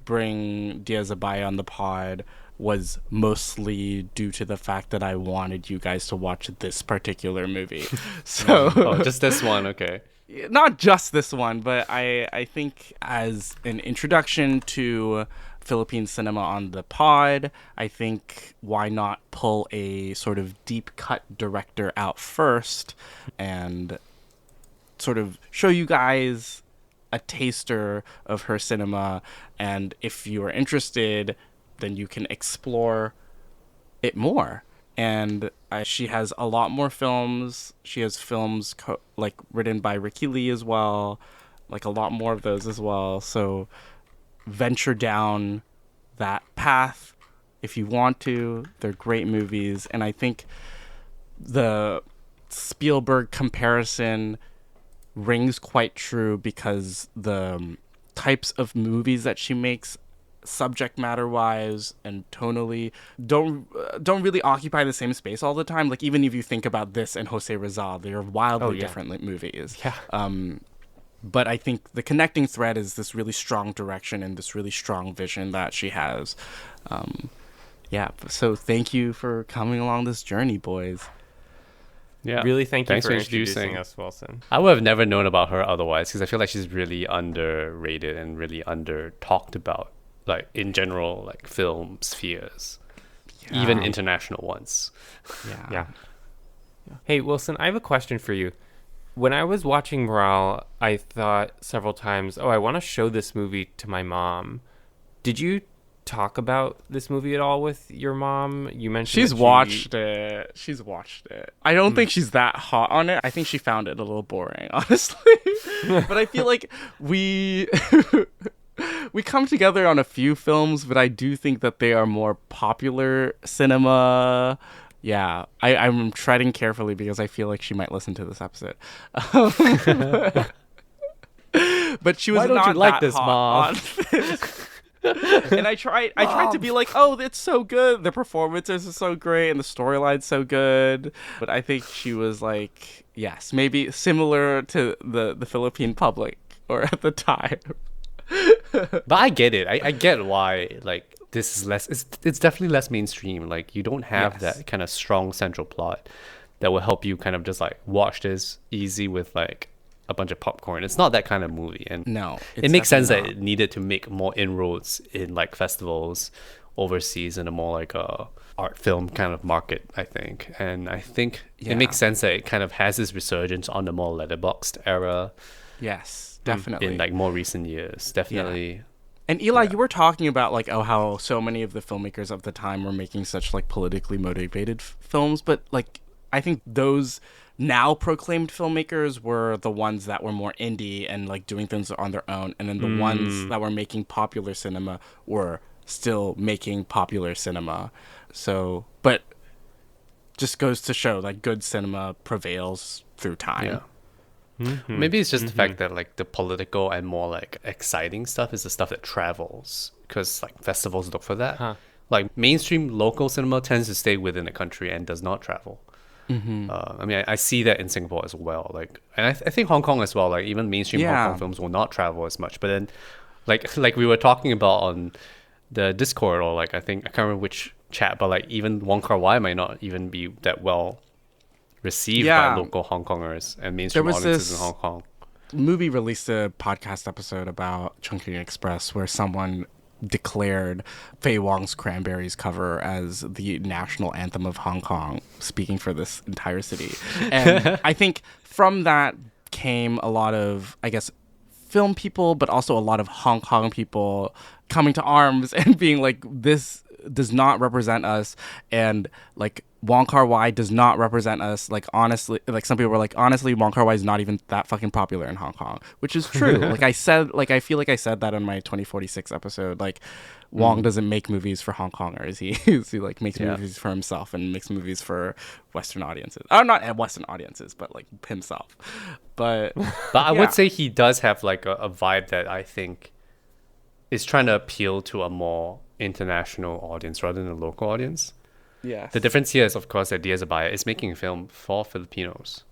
bring Diaz-Abaya on the pod was mostly due to the fact that I wanted you guys to watch this particular movie. So Oh, just this one, okay. not just this one, but I think as an introduction to Philippine cinema on the pod, I think why not pull a sort of deep cut director out first and sort of show you guys a taster of her cinema, and if you are interested, then you can explore it more. And she has a lot more films. She has films like written by Ricky Lee as well, like a lot more of those as well. So venture down that path if you want to. They're great movies, and I think the Spielberg comparison rings quite true because the types of movies that she makes, subject matter wise and tonally, don't really occupy the same space all the time. Like even if you think about this and Jose Rizal, they are wildly different movies. But I think the connecting thread is this really strong direction and this really strong vision that she has. So thank you for coming along this journey, boys. Yeah. Really, thank you Thanks for introducing introducing us, Wilson. I would have never known about her otherwise because I feel like she's really underrated and really under talked about, like in general, like film spheres, even international ones. Yeah. Hey, Wilson, I have a question for you. When I was watching Morale, I thought several times, I want to show this movie to my mom. Did you talk about this movie at all with your mom? You mentioned She's that watched it. She's watched it. I don't think she's that hot on it. I think she found it a little boring, honestly. But I feel like we we come together on a few films, but I do think that they are more popular cinema. Yeah, I'm treading carefully because I feel like she might listen to this episode. But she was Why don't not you like that this, hot Mom? on this. And I tried to be like, oh, it's so good. The performances are so great and the storyline's so good. But I think she was like, yes, maybe similar to the Philippine public or at the time. But I get it. I get why like this is less. It's definitely less mainstream. Like you don't have Yes. that kind of strong central plot that will help you kind of just like watch this easy with like a bunch of popcorn. It's not that kind of movie, and No, it makes sense that it needed to make more inroads in like festivals overseas in a more like a art film kind of market, I think. And I think it makes sense that it kind of has this resurgence on the more letterboxd era Yes, definitely. in like more recent years. Definitely. And Eli, you were talking about like, oh, how so many of the filmmakers of the time were making such like politically motivated films, but like I think those now proclaimed filmmakers were the ones that were more indie and like doing things on their own, and then the ones that were making popular cinema were still making popular cinema. So, but just goes to show that good cinema prevails through time. Yeah. Maybe it's just the fact that like the political and more like exciting stuff is the stuff that travels, because like festivals look for that. Like mainstream local cinema tends to stay within the country and does not travel. I mean, I see that in Singapore as well. Like, and I think Hong Kong as well. Like, even mainstream Hong Kong films will not travel as much. But then, like we were talking about on the Discord, or like I can't remember which chat, but like even Wong Kar-wai might not even be that well received by local Hong Kongers and mainstream audiences in Hong Kong. Movie released a podcast episode about Chungking Express where someone declared Faye Wong's Cranberries cover as the national anthem of Hong Kong, speaking for this entire city. And I think from that came a lot of, I guess, film people, but also a lot of Hong Kong people coming to arms and being like, this does not represent us, and like Wong Kar-wai does not represent us. Like, honestly, like some people were like, honestly, Wong Kar-wai is not even that fucking popular in Hong Kong, which is true. Like I said, like I feel like I said that on my 2046 episode. Like Wong doesn't make movies for Hong Kongers. He like makes movies for himself and makes movies for Western audiences. Not Western audiences, but like himself. But I would say he does have like a vibe that I think is trying to appeal to a more international audience rather than a local audience. yeah. The difference here is, of course, that Diaz-Abaya is making a film for Filipinos.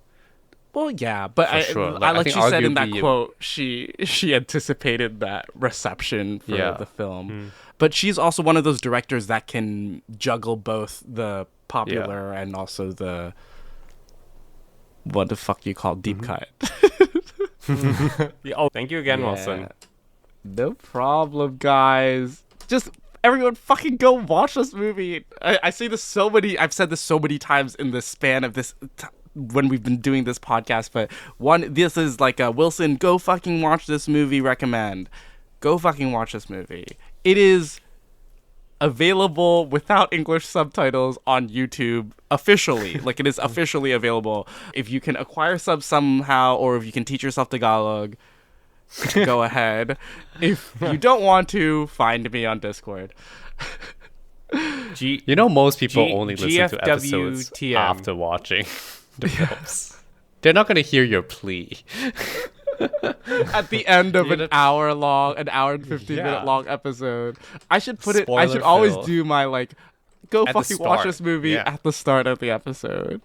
Well, yeah, but sure. I like think she said in that arguably quote, she anticipated that reception for the film. Mm. But she's also one of those directors that can juggle both the popular and also the, what the fuck you call deep cut. Oh, thank you again, Wilson. No problem, guys. Just everyone fucking go watch this movie. I say this so many, I've said this so many times in the span of this when we've been doing this podcast, but this is like a Wilson, go fucking watch this movie recommend. Go fucking watch this movie. It is available without English subtitles on YouTube officially. Like, it is officially available. If you can acquire subs somehow, or if you can teach yourself Tagalog, go ahead. If you don't want to, find me on Discord. You know, most people only listen to episodes GFWTM. after watching the films. They're not going to hear your plea. At the end of an hour and 15-minute long episode, I should put it. I should always do my like, go At the fucking watch start. this movie Yeah. at the start of the episode.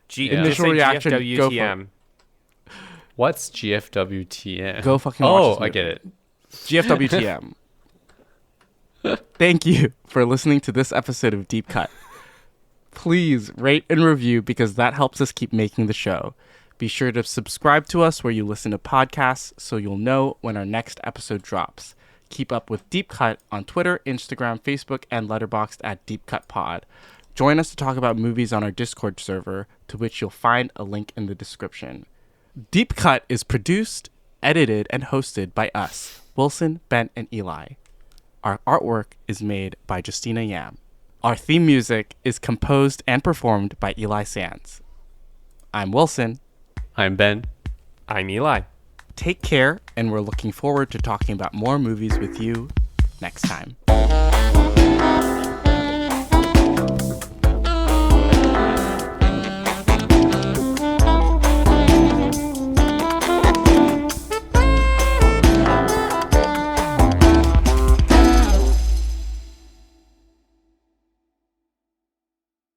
Just Initial say reaction, go for GFWTM. What's GFWTM? Go fucking watch Oh, this I movie. get it. GFWTM. Thank you for listening to this episode of Deep Cut. Please rate and review because that helps us keep making the show. Be sure to subscribe to us where you listen to podcasts so you'll know when our next episode drops. Keep up with Deep Cut on Twitter, Instagram, Facebook, and letterboxd at Deep Cut Pod. Join us to talk about movies on our Discord server, to which you'll find a link in the description. Deep Cut is produced, edited, and hosted by us, Wilson, Ben, and Eli. Our artwork is made by Justina Yam. Our theme music is composed and performed by Eli Sands. I'm Wilson. I'm Ben. I'm Eli. Take care, and we're looking forward to talking about more movies with you next time.